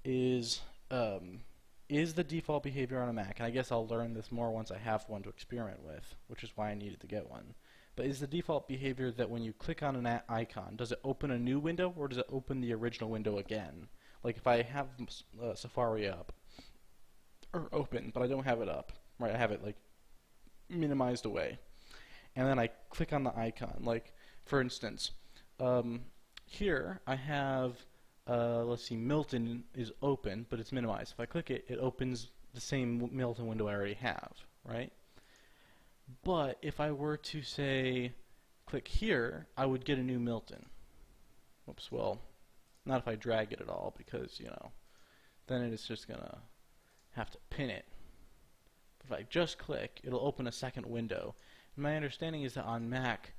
is the default behavior on a Mac, and I guess I'll learn this more once I have one to experiment with, which is why I needed to get one. But is the default behavior that when you click on an icon, does it open a new window, or does it open the original window again? Like if I have Safari up, or open, but I don't have it up, right? I have it like minimized away, and then I click on the icon. Like for instance, here I have let's see, Milton is open, but it's minimized. If I click it, it opens the same Milton window I already have, right? But if I were to say, click here, I would get a new Milton. Oops, well, not if I drag it at all, because, you know, then it's just gonna have to pin it. But if I just click, it'll open a second window. And my understanding is that on Mac,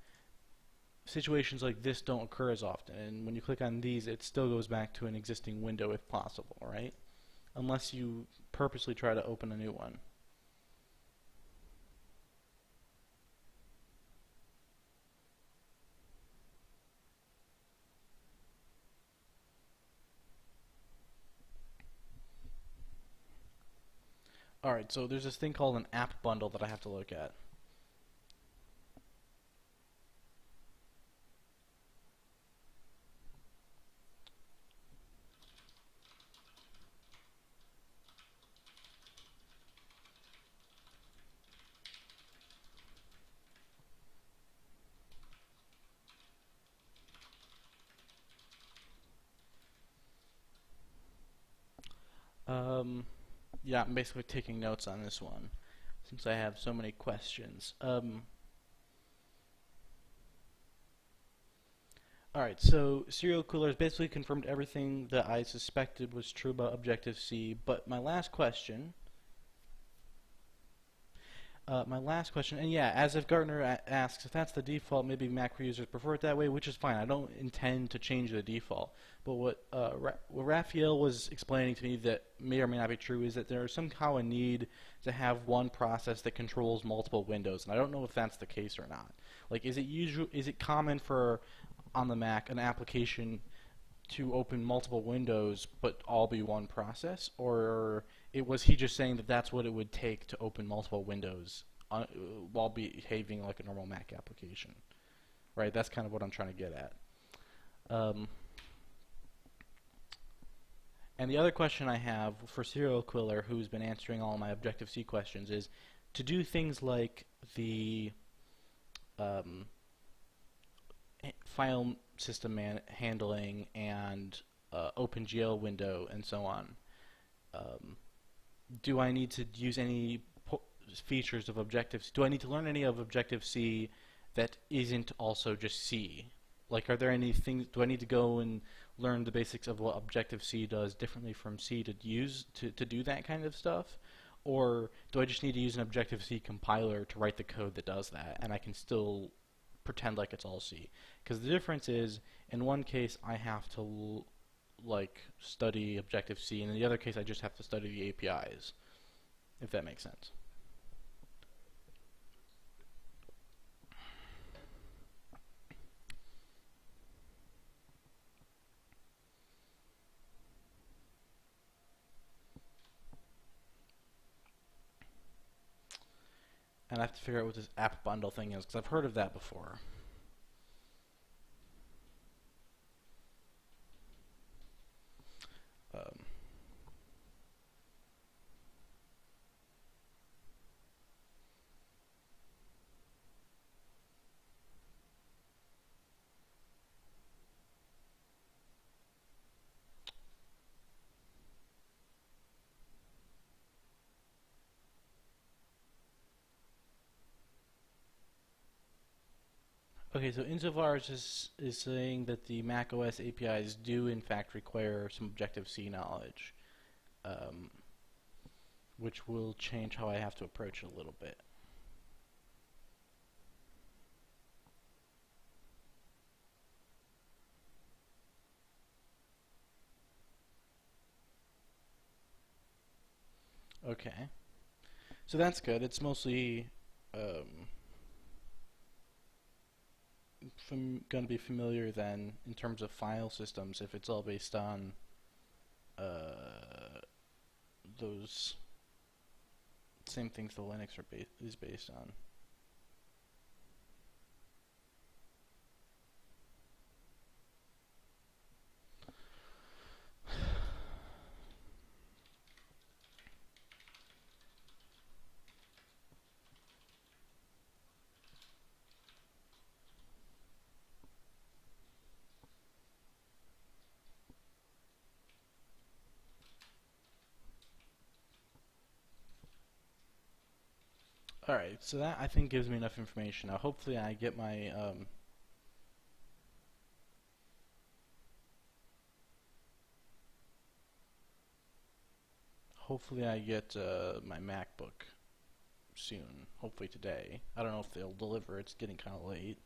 situations like this don't occur as often, and when you click on these, it still goes back to an existing window if possible, right? Unless you purposely try to open a new one. Alright, so there's this thing called an app bundle that I have to look at. Yeah, I'm basically taking notes on this one, since I have so many questions. Alright, so Serial Cooler has basically confirmed everything that I suspected was true about Objective-C, but my last question, and yeah, as if Gartner asks, if that's the default, maybe Mac users prefer it that way, which is fine. I don't intend to change the default. But what Raphael was explaining to me that may or may not be true is that there is somehow a need to have one process that controls multiple windows, and I don't know if that's the case or not. Like, is it common for on the Mac an application to open multiple windows but all be one process, or was he just saying that that's what it would take to open multiple windows while behaving like a normal Mac application? Right, that's kind of what I'm trying to get at. And the other question I have for Serial Killer, who's been answering all my Objective-C questions, is to do things like the file system handling and OpenGL window and so on. Do I need to use any features of Objective-C? Do I need to learn any of Objective-C that isn't also just C? Like, are there any things, do I need to go and learn the basics of what Objective-C does differently from C to use to do that kind of stuff? Or do I just need to use an Objective-C compiler to write the code that does that, and I can still pretend like it's all C? Because the difference is, in one case I have to like study Objective-C, and in the other case I just have to study the APIs, if that makes sense. And I have to figure out what this app bundle thing is, because I've heard of that before. Okay, so insofar as this is saying that the macOS APIs do in fact require some Objective-C knowledge, um, which will change how I have to approach it a little bit. Okay, so that's good. It's mostly um, going to be familiar then in terms of file systems if it's all based on uh, those same things the Linux is based on. All right, so that I think gives me enough information. Now, hopefully, I get my my MacBook soon. Hopefully today. I don't know if they'll deliver. It's getting kind of late.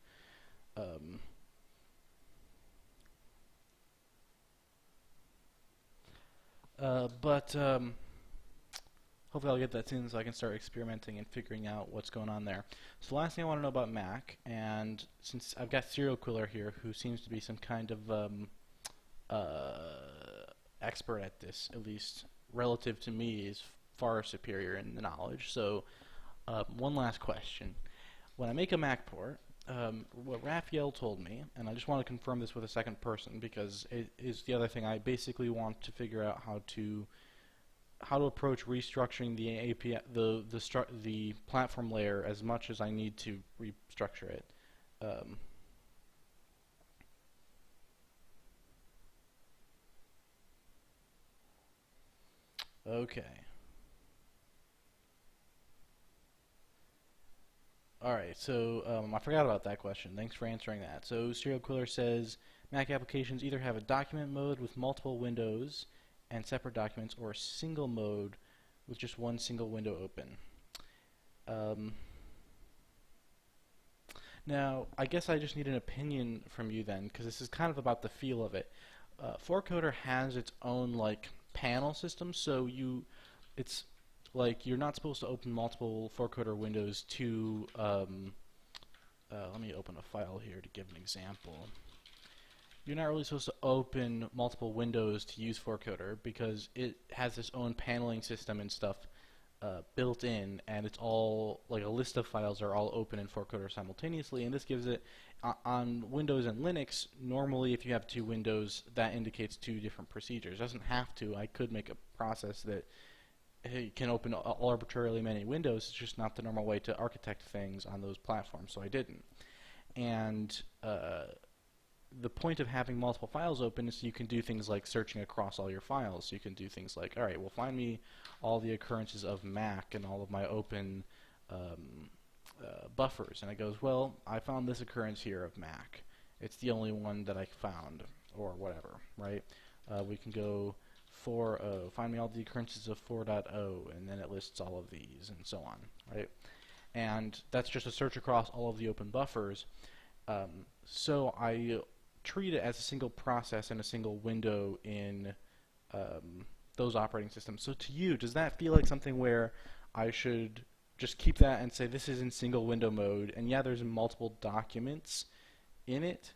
Um, but hopefully I'll get that soon so I can start experimenting and figuring out what's going on there. So the last thing I want to know about Mac, and since I've got Serial Killer here, who seems to be some kind of expert at this, at least relative to me, is far superior in the knowledge. So one last question. When I make a Mac port, what Raphael told me, and I just want to confirm this with a second person because it is the other thing, I basically want to figure out how to approach restructuring the API, the platform layer as much as I need to restructure it. Um, okay. All right. So I forgot about that question. Thanks for answering that. So Serial Killer says Mac applications either have a document mode with multiple windows and separate documents, or a single mode with just one single window open. Um, Now, I guess I just need an opinion from you then, because this is kind of about the feel of it. 4coder has its own like panel system, so it's like you're not supposed to open multiple 4coder windows to. Let me open a file here to give an example. You're not really supposed to open multiple windows to use 4coder because it has its own paneling system and stuff built in, and it's all like a list of files are all open in 4coder simultaneously, and this gives it on Windows and Linux. Normally, if you have two windows, that indicates two different procedures. It doesn't have to. I could make a process that can open arbitrarily many windows. It's just not the normal way to architect things on those platforms, so I didn't. And the point of having multiple files open is so you can do things like searching across all your files. So you can do things like, all right, well, find me all the occurrences of Mac and all of my open buffers. And it goes, well, I found this occurrence here of Mac. It's the only one that I found, or whatever, right? We can go 4.0, find me all the occurrences of 4.0, and then it lists all of these, and so on, right? And that's just a search across all of the open buffers. So I treat it as a single process and a single window in those operating systems. So to you, does that feel like something where I should just keep that and say this is in single window mode, and yeah, there's multiple documents in it?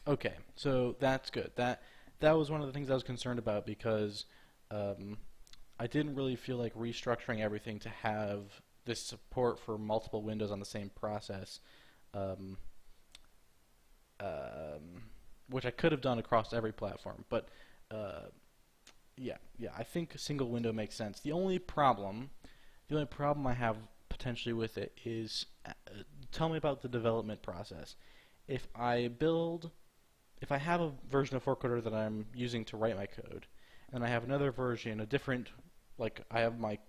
Okay, so that's good. That was one of the things I was concerned about because um, I didn't really feel like restructuring everything to have this support for multiple windows on the same process, um, um, which I could have done across every platform. But uh, yeah, I think a single window makes sense. The only problem I have potentially with it is, tell me about the development process. If I build, if I have a version of 4coder that I'm using to write my code, and I have another version, a different, like I have my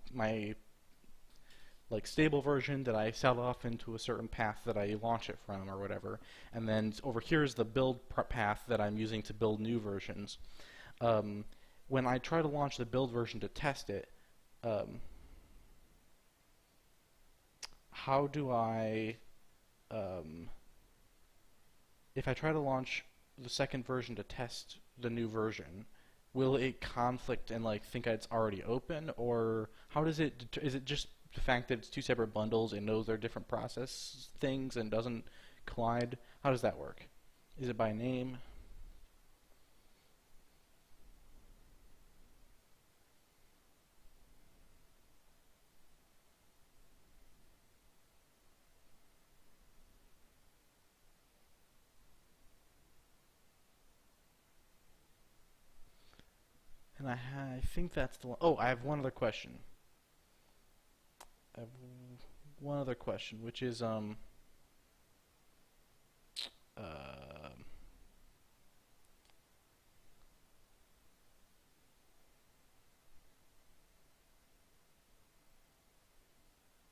like stable version that I sell off into a certain path that I launch it from or whatever, and then over here is the build path that I'm using to build new versions. Um, when I try to launch the build version to test it, um, how do I, um, if I try to launch the second version to test the new version, will it conflict and like think it's already open, or how does it? Is it just the fact that it's two separate bundles and knows they're different process things and doesn't collide? How does that work? Is it by name? And I think that's the one. Oh, I have one other question. I have one other question, which is uh,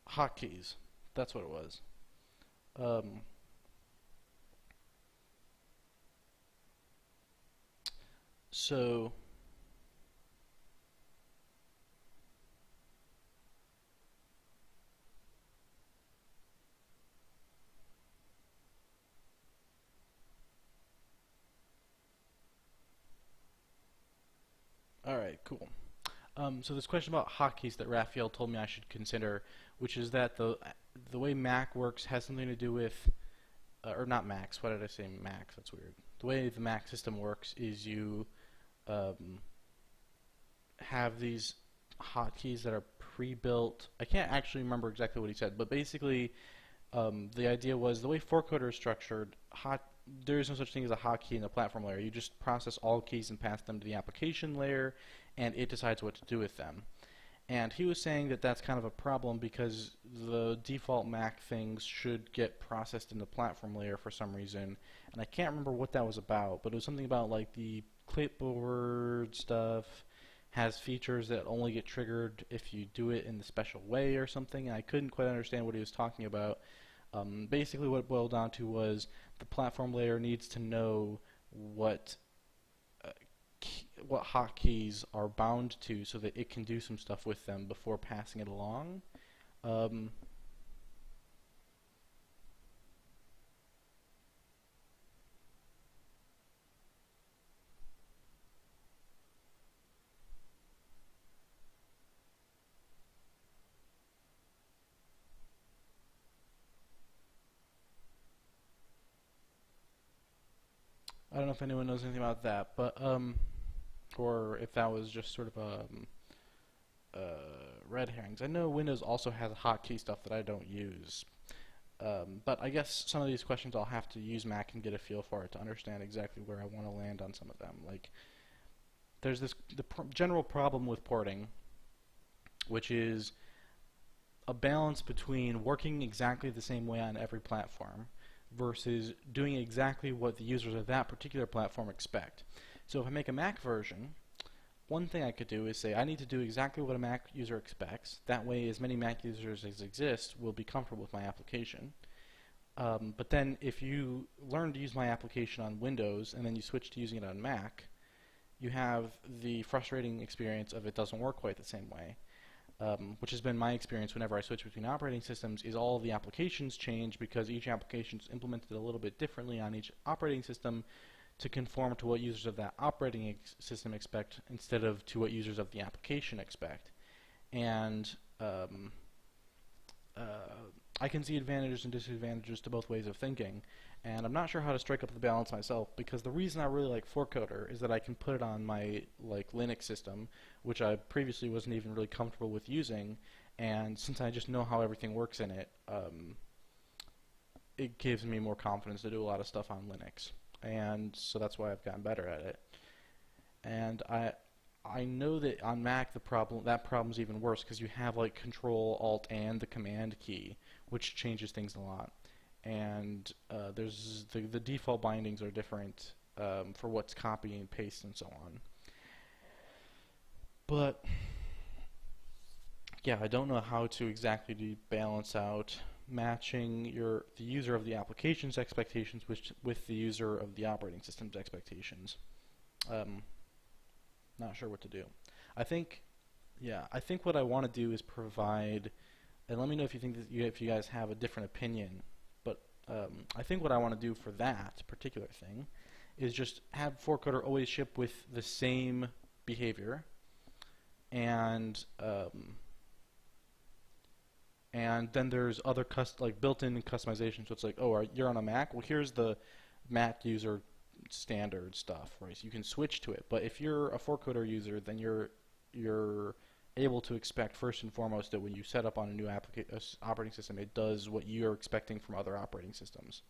hotkeys. That's what it was. Um, so, all right, cool. So this question about hotkeys that Raphael told me I should consider, which is that the way Mac works has something to do with, or not Macs. Why did I say Macs? That's weird. The way the Mac system works is you um, have these hotkeys that are pre-built. I can't actually remember exactly what he said, but basically the idea was the way 4coder is structured. There is no such thing as a hotkey in the platform layer. You just process all keys and pass them to the application layer, and it decides what to do with them. And he was saying that that's kind of a problem because the default Mac things should get processed in the platform layer for some reason. And I can't remember what that was about, but it was something about like the clipboard stuff has features that only get triggered if you do it in the special way or something. And I couldn't quite understand what he was talking about. Basically what it boiled down to was the platform layer needs to know what uh, what hotkeys are bound to so that it can do some stuff with them before passing it along. Um, I don't know if anyone knows anything about that, but or if that was just sort of red herrings. I know Windows also has hotkey stuff that I don't use, but I guess some of these questions I'll have to use Mac and get a feel for it to understand exactly where I want to land on some of them. Like, there's the general problem with porting, which is a balance between working exactly the same way on every platform versus doing exactly what the users of that particular platform expect. So if I make a Mac version, one thing I could do is say I need to do exactly what a Mac user expects. That way as many Mac users as exist will be comfortable with my application. But then if you learn to use my application on Windows and then you switch to using it on Mac, you have the frustrating experience of it doesn't work quite the same way. Which has been my experience whenever I switch between operating systems, is all of the applications change because each application is implemented a little bit differently on each operating system to conform to what users of that operating system expect instead of to what users of the application expect. And uh, I can see advantages and disadvantages to both ways of thinking, and I'm not sure how to strike up the balance myself because the reason I really like 4coder is that I can put it on my like Linux system, which I previously wasn't even really comfortable with using, and since I just know how everything works in it, it gives me more confidence to do a lot of stuff on Linux, and so that's why I've gotten better at it. And I know that on Mac that problem's even worse because you have like Control Alt and the Command key, which changes things a lot. And there's the default bindings are different for what's copy and paste and so on. But yeah, I don't know how to exactly balance out matching the user of the application's expectations with the user of the operating system's expectations. Um, Not sure what to do. I think, yeah, I think what I want to do is provide, and let me know if you think that if you guys have a different opinion. But I think what I want to do for that particular thing is just have 4coder always ship with the same behavior, and then there's other like built-in customization. So it's like, oh, you're on a Mac. Well, here's the Mac user standard stuff, right? So you can switch to it. But if you're a 4coder user, then you're able to expect first and foremost that when you set up on a new operating system, it does what you're expecting from other operating systems.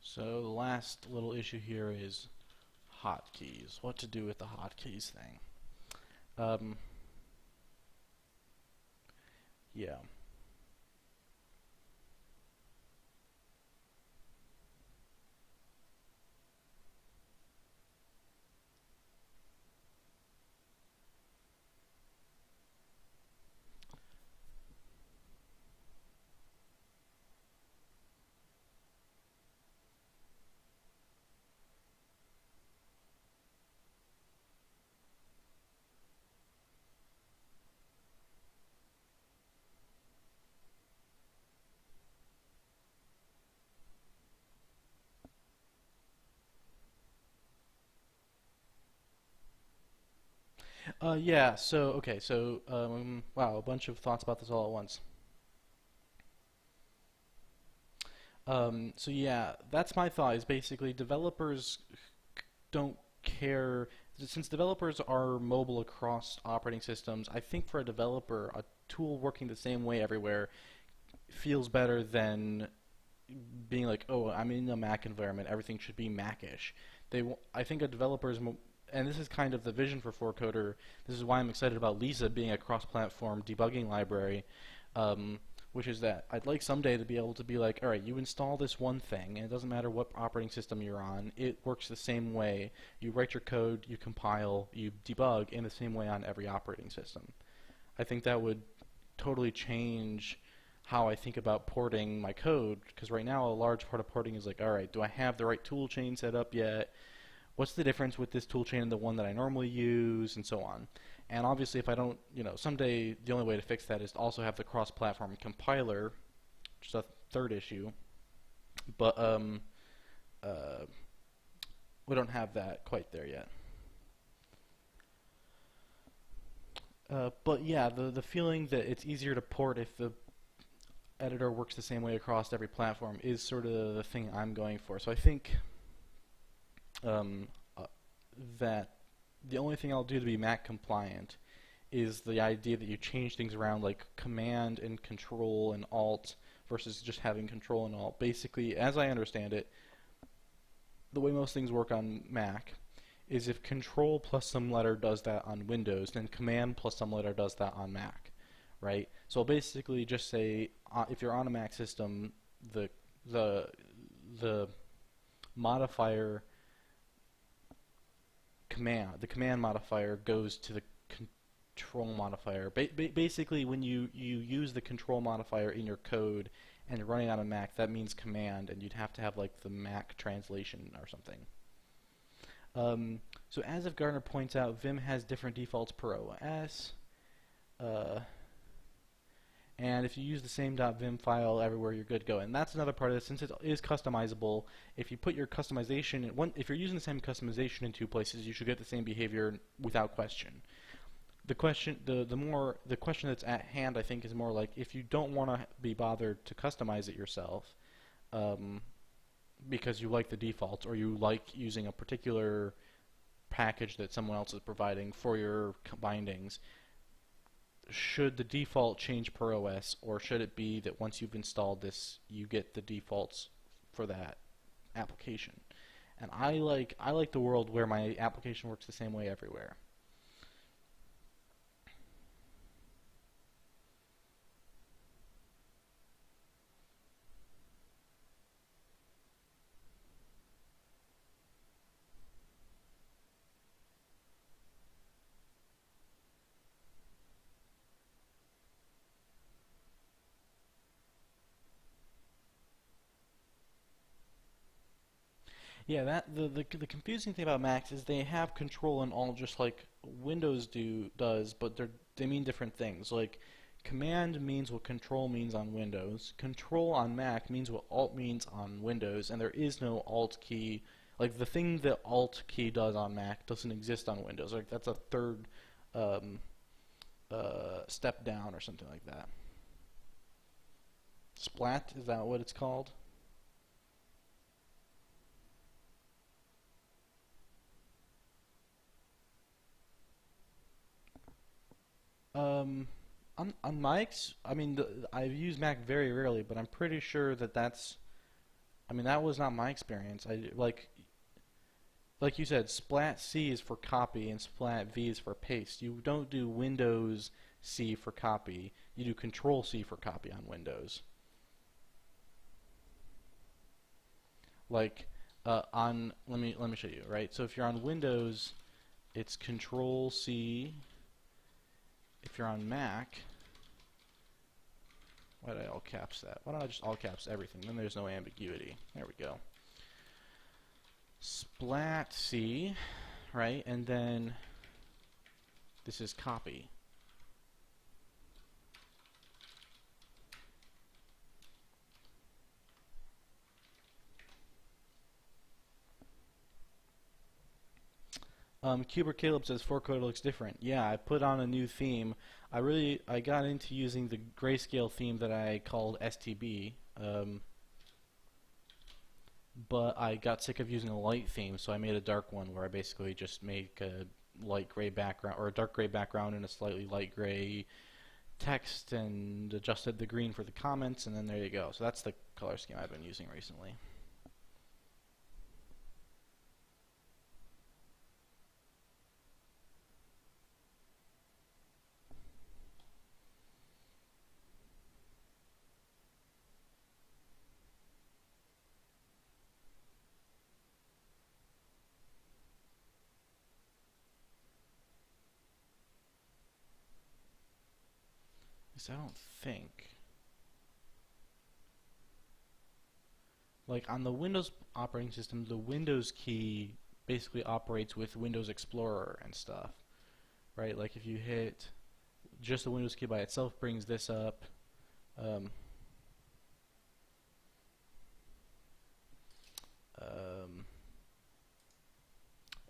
So the last little issue here is hotkeys. What to do with the hotkeys thing. Um, yeah. Yeah, so, okay, so, wow, a bunch of thoughts about this all at once. So yeah, that's my thought, is basically developers don't care, since developers are mobile across operating systems, I think for a developer, a tool working the same way everywhere feels better than being like, oh, I'm in a Mac environment, everything should be Mac-ish. I think a developer's, and this is kind of the vision for 4coder. This is why I'm excited about Lisa being a cross-platform debugging library, which is that I'd like someday to be able to be like, all right, you install this one thing, and it doesn't matter what operating system you're on, it works the same way. You write your code, you compile, you debug in the same way on every operating system. I think that would totally change how I think about porting my code, because right now a large part of porting is like, all right, do I have the right tool chain set up yet? What's the difference with this tool chain and the one that I normally use, and so on. And obviously if I don't, someday the only way to fix that is to also have the cross-platform compiler, which is a third issue, but uh, we don't have that quite there yet. But yeah, the feeling that it's easier to port if the editor works the same way across every platform is sort of the thing I'm going for. So I think um, uh, that the only thing I'll do to be Mac compliant is the idea that you change things around like command and control and alt versus just having control and alt. Basically, as I understand it, the way most things work on Mac is if control plus some letter does that on Windows, then command plus some letter does that on Mac, right? So I'll basically just say if you're on a Mac system, the the the modifier the command modifier goes to the control modifier. Basically, when you use the control modifier in your code and you're running on a Mac, that means command, and you'd have to have like the Mac translation or something. So as if Gardner points out, Vim has different defaults per OS. Uh, and if you use the same .vim file everywhere, you're good to go. And that's another part of this, since it is customizable. If you put your customization in if you're using the same customization in two places, you should get the same behavior without question. The question that's at hand, I think, is more like if you don't want to be bothered to customize it yourself, because you like the defaults or you like using a particular package that someone else is providing for your bindings, should the default change per OS, or should it be that once you've installed this, you get the defaults for that application? And I like the world where my application works the same way everywhere. Yeah, the confusing thing about Macs is they have control in all just like Windows does, but they mean different things. Like command means what control means on Windows. Control on Mac means what alt means on Windows, and there is no alt key. Like the thing that alt key does on Mac doesn't exist on Windows. Like that's a third um, step down or something like that. Splat, is that what it's called? Um, on Mike's, I mean, I've used Mac very rarely, but I'm pretty sure that I mean, that was not my experience. Like you said, Splat C is for copy and Splat V is for paste. You don't do Windows C for copy. You do Control C for copy on Windows. Like on let me show you, right? So if you're on Windows, it's Control C. If you're on Mac, why did I all caps that? Why don't I just all caps everything? Then there's no ambiguity. There we go. Splat C, right? And then this is copy. Cuber Caleb says 4coder looks different. Yeah, I put on a new theme. I got into using the grayscale theme that I called STB, but I got sick of using a light theme, so I made a dark one where I basically just make a light gray background or a dark gray background and a slightly light gray text, and adjusted the green for the comments, and then there you go. So that's the color scheme I've been using recently. At least I don't think. Like on the Windows operating system, the Windows key basically operates with Windows Explorer and stuff, right? Like if you hit just the Windows key by itself brings this up. Um,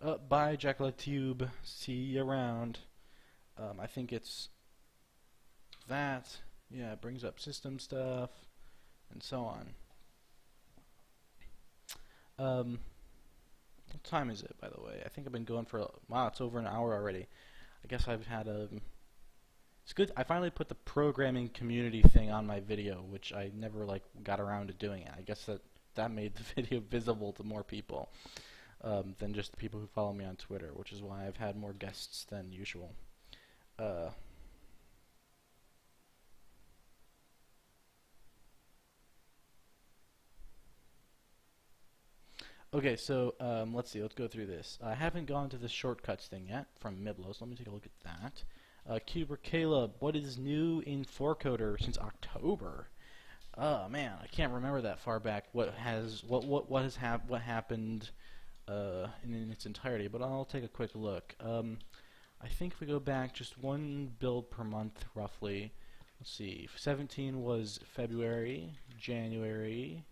um, bye, Tube. See you around. I think it's that. Yeah, it brings up system stuff and so on. What time is it, by the way? I think I've been going for wow, it's over an hour already. I guess I've had it's good. I finally put the programming community thing on my video, which I never like got around to doing it. I guess that made the video visible to more people than just the people who follow me on Twitter, which is why I've had more guests than usual. Uh, Okay, so let's see. Let's go through this. I haven't gone to the shortcuts thing yet from Miblos. Let me take a look at that. Cuber Caleb, what is new in 4coder since October? Oh man, I can't remember that far back. What happened in its entirety? But I'll take a quick look. I think if we go back just one build per month, roughly. Let's see. 17 was February, January,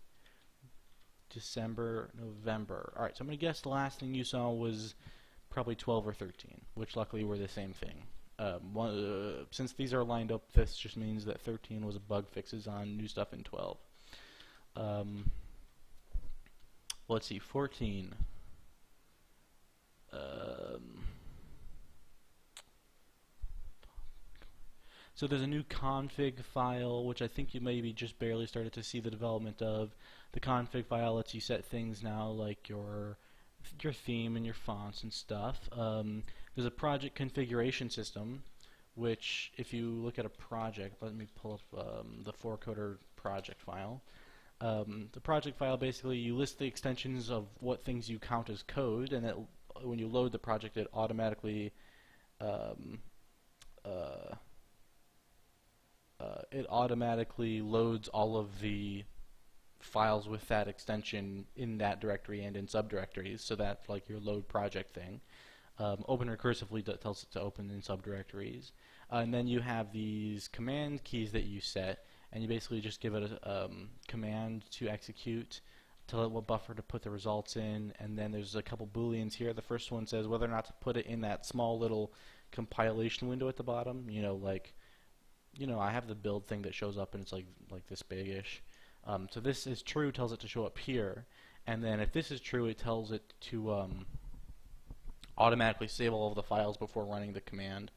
December, November. Alright, so I'm going to guess the last thing you saw was probably 12 or 13, which luckily were the same thing. Since these are lined up, this just means that 13 was a bug fixes on new stuff in 12. Let's see, 14. So there's a new config file, which I think you maybe just barely started to see the development of. The config file lets you set things now like your theme and your fonts and stuff. There's a project configuration system, which if you look at a project, let me pull up the 4coder project file. The project file, basically you list the extensions of what things you count as code, and when you load the project it automatically loads all of the files with that extension in that directory and in subdirectories, so that's like your load project thing. Open recursively tells it to open in subdirectories. And then you have these command keys that you set, and you basically just give it a command to execute, tell it what buffer to put the results in, and then there's a couple booleans here. The first one says whether or not to put it in that small little compilation window at the bottom. I have the build thing that shows up and it's like this big-ish. So this is true, tells it to show up here, and then if this is true, it tells it to automatically save all of the files before running the command.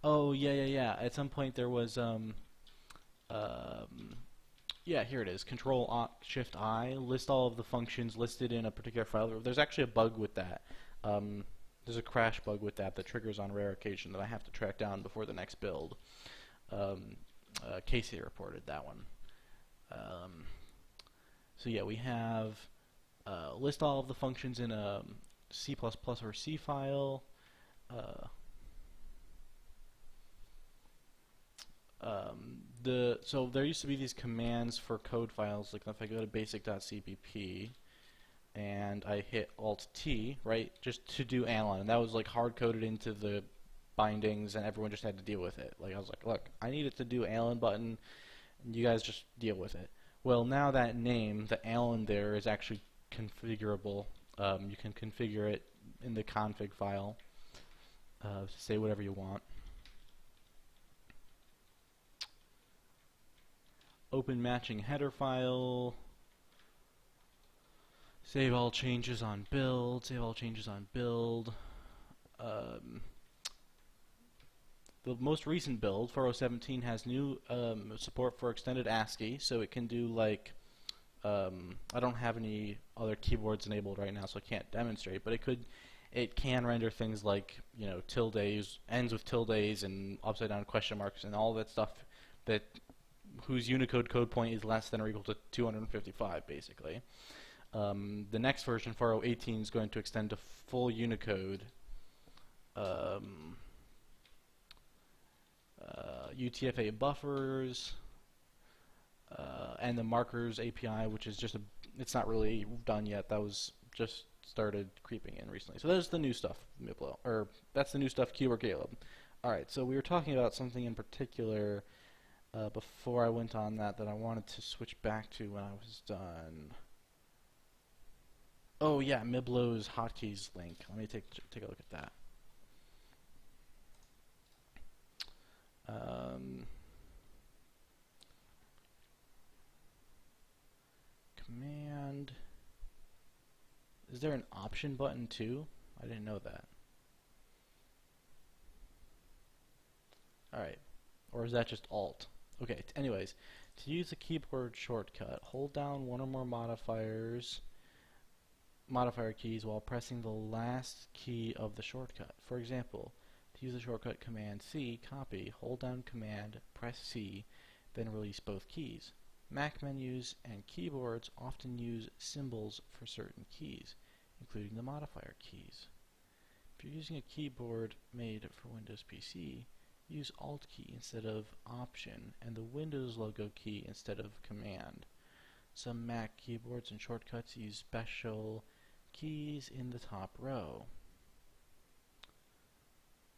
Oh yeah. At some point there was yeah, here it is. Control Shift I, list all of the functions listed in a particular file. There's actually a bug with that. There's a crash bug with that triggers on rare occasion that I have to track down before the next build. Casey reported that one. So yeah, we have list all of the functions in a C++ or C file. So there used to be these commands for code files, like if I go to basic.cpp and I hit Alt-T, right, just to do analyze, and that was like hard-coded into the bindings and everyone just had to deal with it. Like I was like, look, I need it to do Allen button, and you guys just deal with it. Well, now that name, the Allen there, is actually configurable. You can configure it in the config file to say whatever you want. Open matching header file. Save all changes on build. Save all changes on build. The most recent build, 4017, has new support for extended ASCII, so it can do like I don't have any other keyboards enabled right now, so I can't demonstrate, but it can render things like tildes, ends with tildes, and upside down question marks, and all that stuff whose Unicode code point is less than or equal to 255, basically. The next version, 4018, is going to extend to full Unicode. UTF-8 buffers, and the markers API, which is it's not really done yet. That was just started creeping in recently. So that's the new stuff, Miblo, or that's the new stuff, Keyword Caleb. Alright, so we were talking about something in particular before I went on that I wanted to switch back to when I was done. Oh yeah, Miblo's hotkeys link. Let me take a look at that. Command. Is there an option button too? I didn't know that. Alright. Or is that just Alt? Okay, anyways, to use a keyboard shortcut, hold down one or more modifier keys while pressing the last key of the shortcut. For example, to use the shortcut Command C, copy, hold down Command, press C, then release both keys. Mac menus and keyboards often use symbols for certain keys, including the modifier keys. If you're using a keyboard made for Windows PC, use Alt key instead of Option and the Windows logo key instead of Command. Some Mac keyboards and shortcuts use special keys in the top row,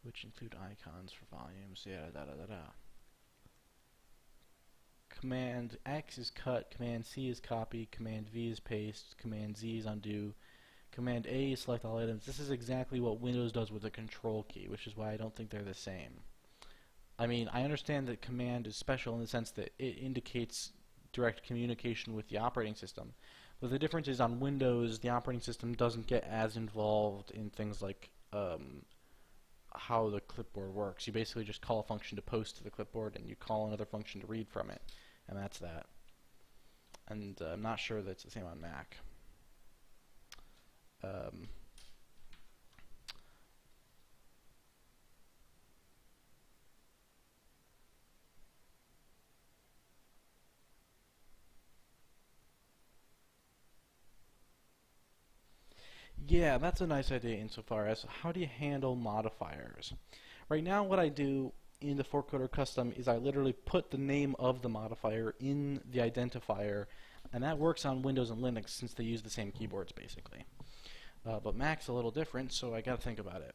which include icons for volumes, Command X is cut, Command C is copy, Command V is paste, Command Z is undo, Command A is select all items. This is exactly what Windows does with the Control key, which is why I don't think they're the same. I mean, I understand that Command is special in the sense that it indicates direct communication with the operating system, But the difference is on Windows, the operating system doesn't get as involved in things like how the clipboard works. You basically just call a function to post to the clipboard, and you call another function to read from it, and that's that. And I'm not sure that's the same on Mac. Um, yeah, that's a nice idea insofar as how do you handle modifiers? Right now, what I do in the 4coder custom is I literally put the name of the modifier in the identifier, and that works on Windows and Linux since they use the same keyboards basically. But Mac's a little different, so I got to think about it.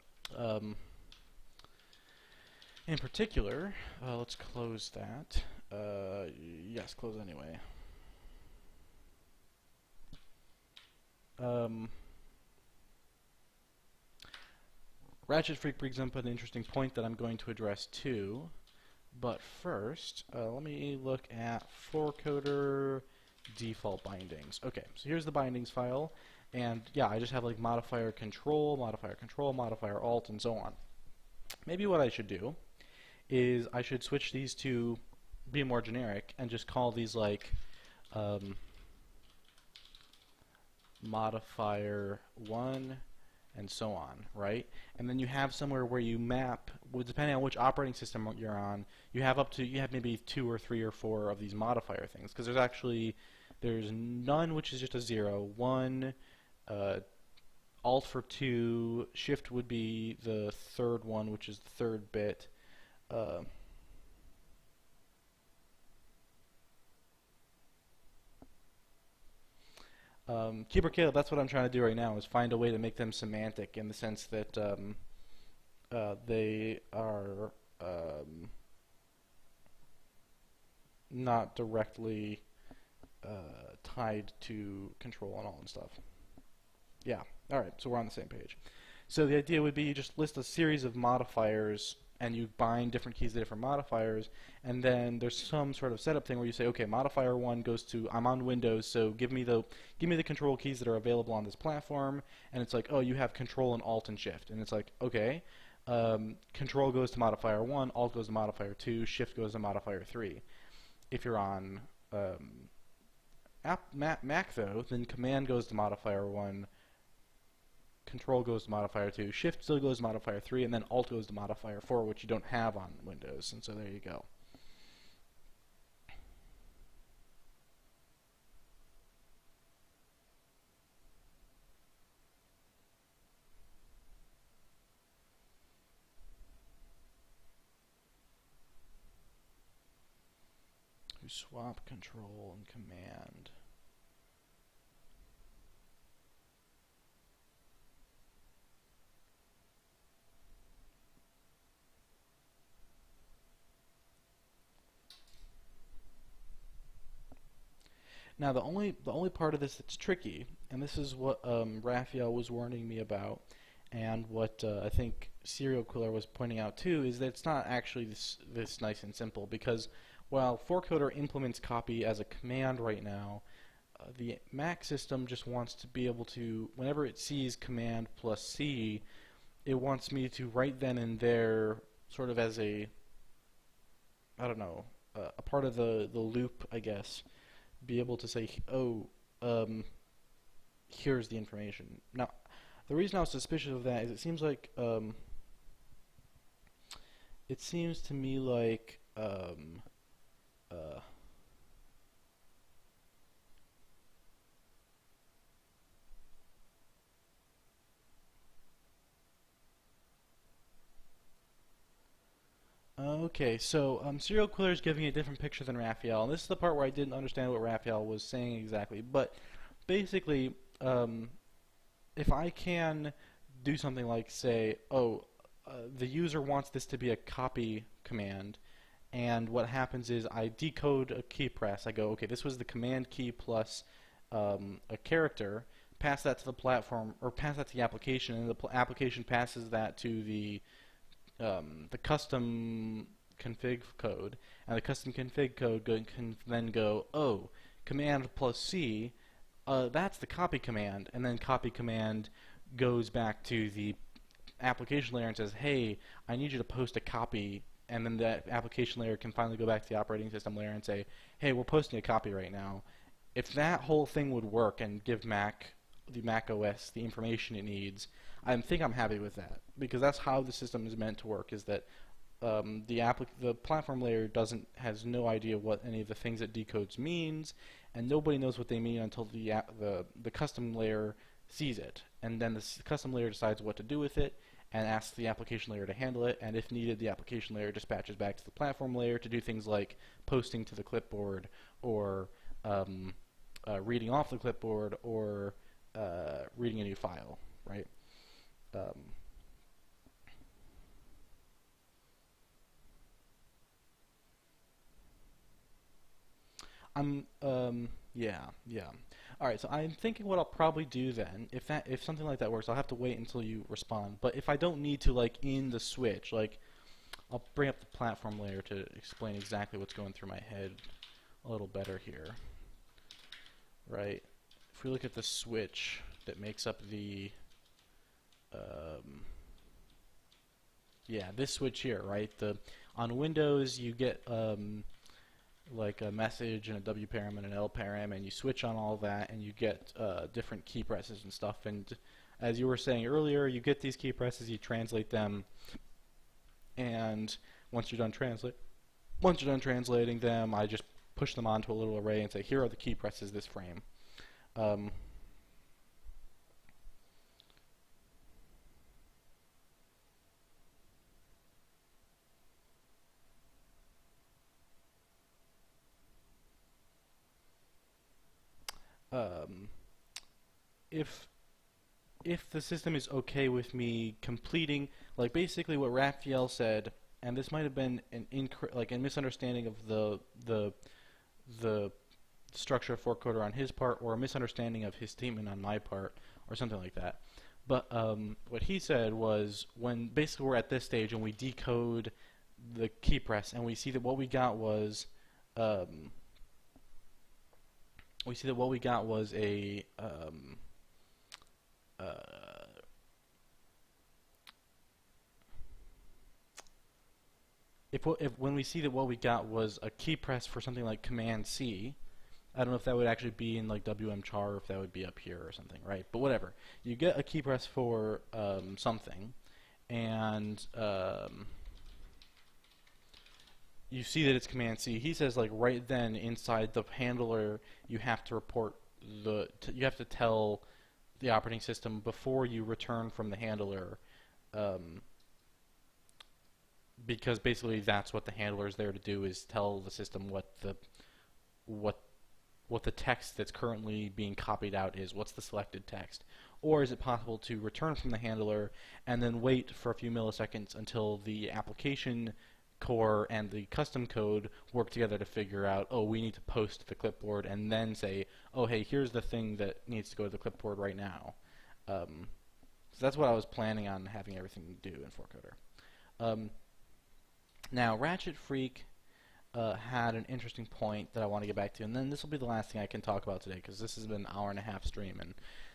In particular, let's close that. Yes, close anyway. Ratchet Freak brings up an interesting point that I'm going to address too. But first, let me look at 4coder default bindings. Okay, so here's the bindings file. And yeah, I just have like modifier control, modifier alt, and so on. Maybe what I should do is I should switch these to be more generic and just call these like modifier 1 and so on, right? And then you have somewhere where you map, well, depending on which operating system you're on, you have maybe 2 or 3 or 4 of these modifier things, because there's none, which is just a 0, 1, alt for 2, shift would be the third one, which is the third bit. Keyboard Caleb, that's what I'm trying to do right now, is find a way to make them semantic in the sense that they are not directly tied to control and all and stuff. Yeah, alright, so we're on the same page. So the idea would be you just list a series of modifiers and you bind different keys to different modifiers, and then there's some sort of setup thing where you say, okay, modifier 1 goes to, I'm on Windows, so give me the control keys that are available on this platform, and it's like, oh, you have control and alt and shift, and it's like, okay, control goes to modifier 1, alt goes to modifier 2, shift goes to modifier 3. If you're on Mac though, then command goes to modifier 1, control goes to modifier 2, shift still goes to modifier 3, and then alt goes to modifier 4, which you don't have on Windows, and so there you go. Swap control and command. Now the only part of this that's tricky, and this is what Raphael was warning me about, and what I think Serial Killer was pointing out too, is that it's not actually this nice and simple, because while 4coder implements copy as a command right now, the Mac system just wants to be able to, whenever it sees command plus C, it wants me to right then and there, sort of as a, I don't know, a part of the loop, I guess, be able to say, oh, here's the information. Now, the reason I was suspicious of that is it seems to me like okay, so Serial Killer is giving a different picture than Raphael, and this is the part where I didn't understand what Raphael was saying exactly. But basically, if I can do something like say, oh, the user wants this to be a copy command, and what happens is I decode a key press. I go, okay, this was the command key plus a character, pass that to the platform, or pass that to the application, and the application passes that to the custom config code, and the custom config code can then go, oh, command plus C that's the copy command, and then copy command goes back to the application layer and says, hey, I need you to post a copy, and then the application layer can finally go back to the operating system layer and say, hey, we're posting a copy right now. If that whole thing would work and give the Mac OS the information it needs, I think I'm happy with that, because that's how the system is meant to work, is that the platform layer has no idea what any of the things it decodes means, and nobody knows what they mean until the custom layer sees it, and then the custom layer decides what to do with it and asks the application layer to handle it, and if needed, the application layer dispatches back to the platform layer to do things like posting to the clipboard, or reading off the clipboard, or reading a new file, right? Yeah. All right, so I'm thinking what I'll probably do then, if something like that works, I'll have to wait until you respond. But if I don't need to, like, in the switch, like, I'll bring up the platform layer to explain exactly what's going through my head a little better here, right? If we look at the switch that makes up this switch here, right? On Windows, you get like a message and a W param and an L param, and you switch on all that, and you get different key presses and stuff. And as you were saying earlier, you get these key presses, you translate them, and once you're done translating them, I just push them onto a little array and say, here are the key presses this frame. If the system is okay with me completing, like, basically what Raphael said, and this might have been a misunderstanding of the structure of 4coder on his part, or a misunderstanding of his statement on my part, or something like that. But what he said was, when basically we're at this stage and we decode the key press, and we see that what we got was a when we see that what we got was a key press for something like Command C, I don't know if that would actually be in like WMChar, or if that would be up here or something, right? But whatever. You get a key press for something, and you see that it's Command C. He says, like, right then inside the handler, you have to report you have to tell the operating system before you return from the handler, because basically that's what the handler is there to do, is tell the system what the text that's currently being copied out is, what's the selected text. Or is it possible to return from the handler and then wait for a few milliseconds until the application core and the custom code work together to figure out, oh, we need to post to the clipboard, and then say, oh, hey, here's the thing that needs to go to the clipboard right now. So that's what I was planning on having everything do in 4coder. Now, Ratchet Freak had an interesting point that I want to get back to, and then this will be the last thing I can talk about today, because this has been an hour-and-a-half stream, and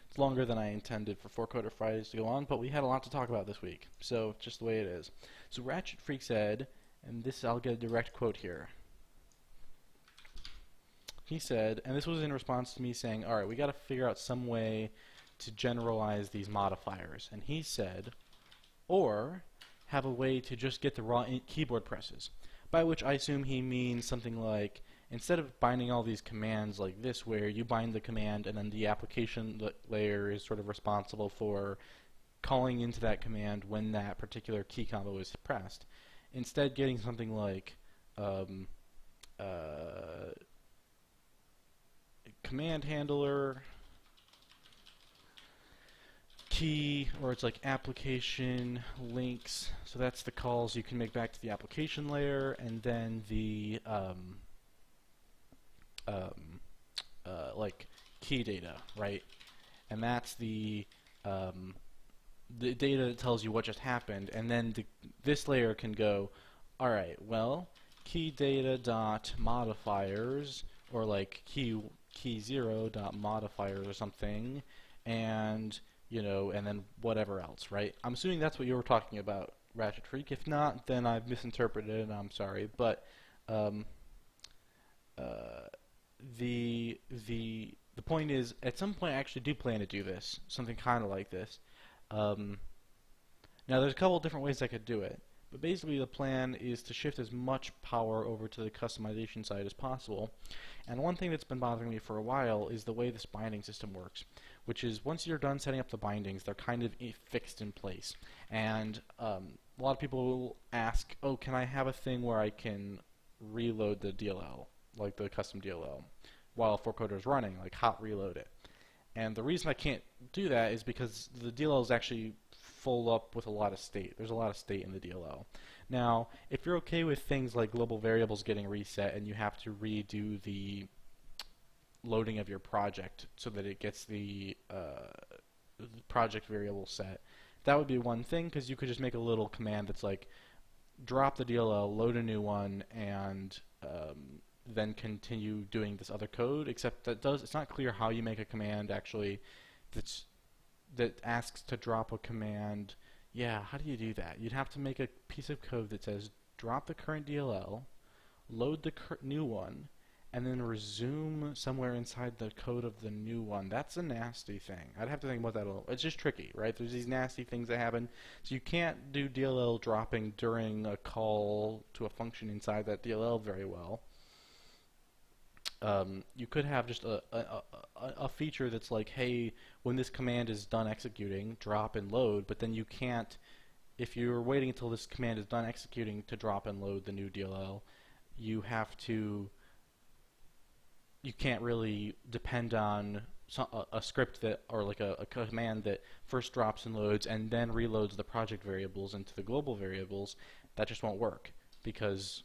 it's longer than I intended for 4coder Fridays to go on, but we had a lot to talk about this week, so just the way it is. So Ratchet Freak said, and this, I'll get a direct quote here. He said, and this was in response to me saying, all right, we got to figure out some way to generalize these modifiers. And he said, or have a way to just get the raw keyboard presses. By which I assume he means something like, instead of binding all these commands like this, where you bind the command and then the application layer is sort of responsible for calling into that command when that particular key combo is pressed. Instead, getting something like command handler key, or it's like application links. So that's the calls you can make back to the application layer, and then the like key data, right? And that's the data that tells you what just happened, and then this layer can go, all right, well, key data dot modifiers, or like key key 0 dot modifiers or something, and and then whatever else, right? I'm assuming that's what you were talking about, Ratchet Freak. If not, then I've misinterpreted it, and I'm sorry. But um, uh, the point is, at some point, I actually do plan to do this, something kind of like this. Um, Now, there's a couple different ways I could do it, but basically the plan is to shift as much power over to the customization side as possible. And one thing that's been bothering me for a while is the way this binding system works, which is once you're done setting up the bindings, they're kind of fixed in place. And a lot of people will ask, oh, can I have a thing where I can reload the DLL, like the custom DLL, while 4coder is running, like hot reload it? And the reason I can't do that is because the DLL is actually full up with a lot of state. There's a lot of state in the DLL. Now, if you're okay with things like global variables getting reset and you have to redo the loading of your project so that it gets the project variable set, that would be one thing, because you could just make a little command that's like drop the DLL, load a new one, and then continue doing this other code, except that it's not clear how you make a command actually that asks to drop a command. Yeah, how do you do that? You'd have to make a piece of code that says drop the current DLL, load the new one, and then resume somewhere inside the code of the new one. That's a nasty thing. I'd have to think about that a little. It's just tricky, right? There's these nasty things that happen. So you can't do DLL dropping during a call to a function inside that DLL very well. You could have just a feature that's like, hey, when this command is done executing, drop and load, but then you can't, if you're waiting until this command is done executing to drop and load the new DLL, you can't really depend on a script that, or like a command that first drops and loads and then reloads the project variables into the global variables. That just won't work, because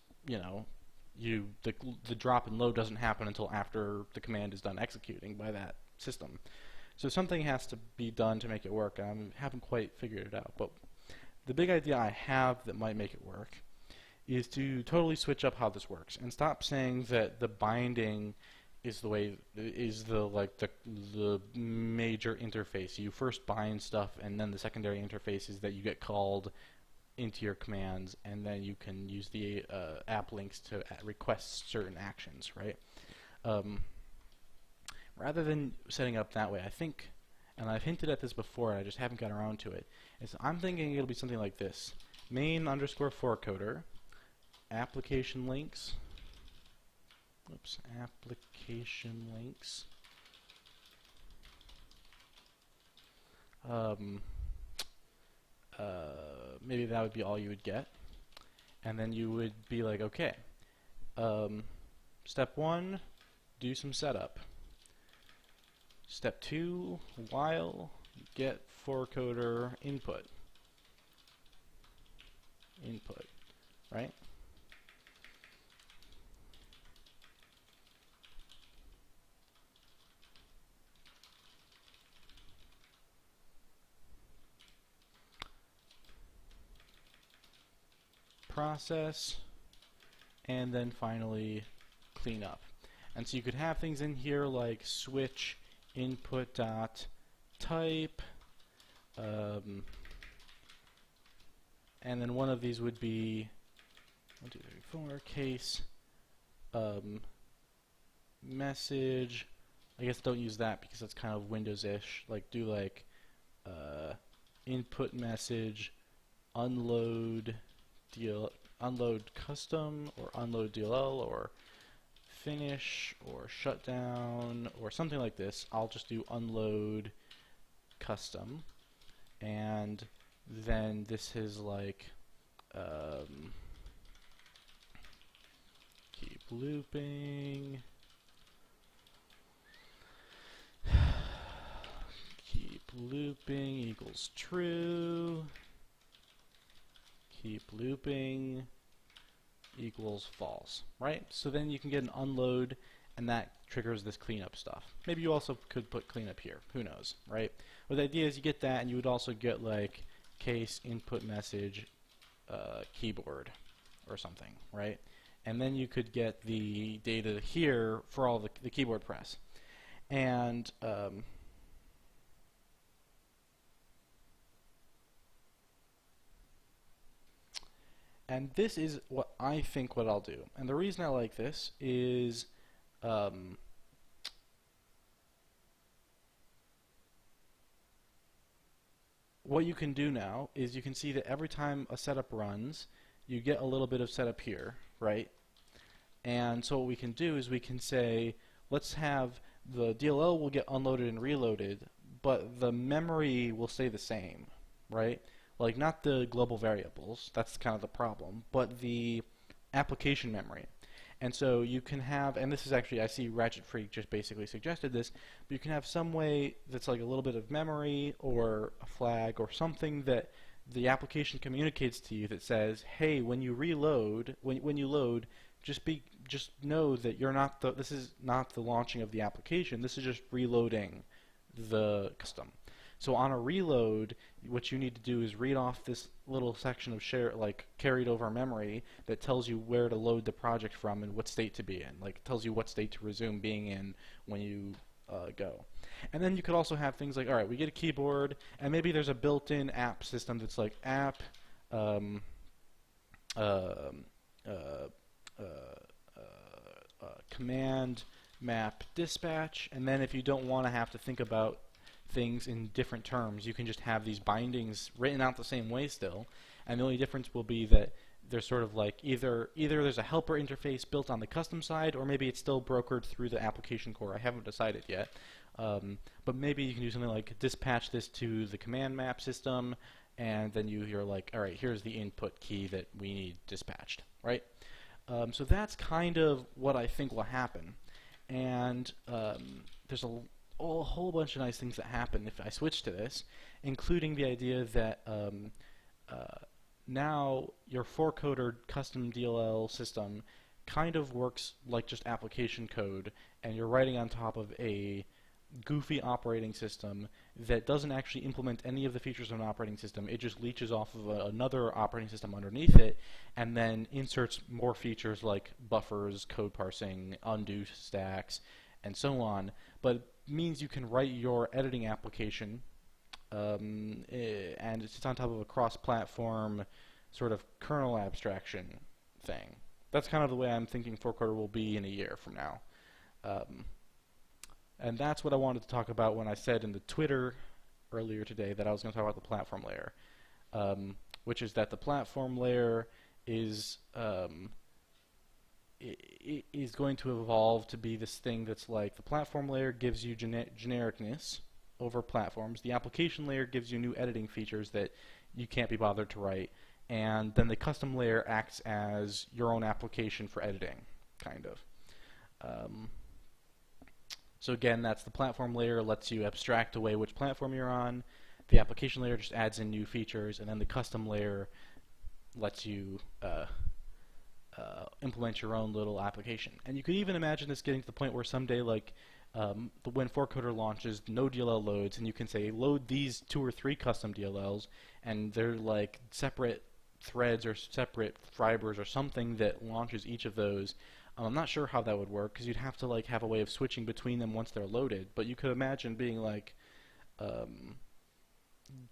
the drop and load doesn't happen until after the command is done executing by that system. So something has to be done to make it work, and I haven't quite figured it out. But the big idea I have that might make it work is to totally switch up how this works and stop saying that the binding is the major interface. You first bind stuff, and then the secondary interface is that you get called into your commands, and then you can use the app links to request certain actions, right? Rather than setting up that way, I think, and I've hinted at this before, and I just haven't gotten around to it, is I'm thinking it'll be something like this: main underscore 4coder, application links, application links, maybe that would be all you would get, and then you would be like, okay, step 1, do some setup. Step 2, while get 4coder input, right? Process, and then finally clean up. And so you could have things in here like switch input dot type, and then one of these would be 1, 2, 3, 4 case message. I guess don't use that because that's kind of Windows-ish. Like do like input message unload custom, or unload DLL, or finish, or shutdown, or something like this. I'll just do unload custom, and then this is like keep looping, keep looping equals true, keep looping equals false, right? So then you can get an unload, and that triggers this cleanup stuff. Maybe you also could put cleanup here, who knows, right? But the idea is you get that, and you would also get like case input message keyboard or something, right? And then you could get the data here for all the keyboard press. And and this is what I think what I'll do. And the reason I like this is um, what you can do now is you can see that every time a setup runs, you get a little bit of setup here, right? And so what we can do is we can say, let's have the DLL will get unloaded and reloaded, but the memory will stay the same, right? Like not the global variables, that's kind of the problem, but the application memory. And so you can have, and this is actually, I see Ratchet Freak just basically suggested this, but you can have some way that's like a little bit of memory or a flag or something that the application communicates to you that says, hey, when you reload, when you load, just know that you're not this is not the launching of the application, this is just reloading the custom. So on a reload, what you need to do is read off this little section of carried over memory that tells you where to load the project from and what state to be in. Like it tells you what state to resume being in when you go. And then you could also have things like, all right, we get a keyboard, and maybe there's a built-in app system that's like app command map dispatch, and then if you don't want to have to think about things in different terms, you can just have these bindings written out the same way still, and the only difference will be that there's sort of like either there's a helper interface built on the custom side, or maybe it's still brokered through the application core. I haven't decided yet, but maybe you can do something like dispatch this to the command map system, and then you're like, all right, here's the input key that we need dispatched, right? So that's kind of what I think will happen, and there's a whole bunch of nice things that happen if I switch to this, including the idea that now your 4coder custom DLL system kind of works like just application code, and you're writing on top of a goofy operating system that doesn't actually implement any of the features of an operating system. It just leeches off of another operating system underneath it and then inserts more features like buffers, code parsing, undo stacks, and so on. But it means you can write your editing application and it sits on top of a cross-platform sort of kernel abstraction thing. That's kind of the way I'm thinking 4coder will be in a year from now. And that's what I wanted to talk about when I said in the Twitter earlier today that I was going to talk about the platform layer, which is that the platform layer is going to evolve to be this thing that's like the platform layer gives you genericness over platforms, the application layer gives you new editing features that you can't be bothered to write, and then the custom layer acts as your own application for editing, kind of. So again, that's the platform layer, lets you abstract away which platform you're on. The application layer just adds in new features, and then the custom layer lets you implement your own little application. And you could even imagine this getting to the point where someday, like when 4coder launches, no DLL loads, and you can say load these 2 or 3 custom DLLs, and they're like separate threads or separate fibers or something that launches each of those. I'm not sure how that would work because you'd have to like have a way of switching between them once they're loaded. But you could imagine being like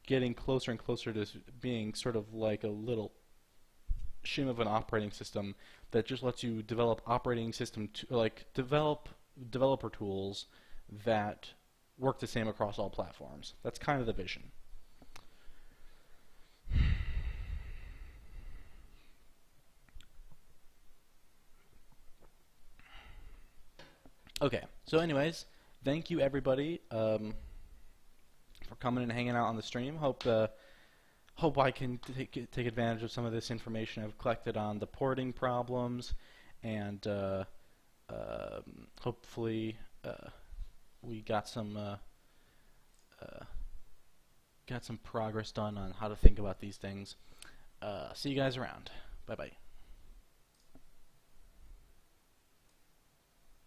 getting closer and closer to being sort of like a little shim of an operating system that just lets you develop operating system developer tools that work the same across all platforms. That's kind of the vision. Okay, so anyways, thank you everybody for coming and hanging out on the stream. Hope I can take advantage of some of this information I've collected on the porting problems, and hopefully we got some progress done on how to think about these things. See you guys around. Bye bye.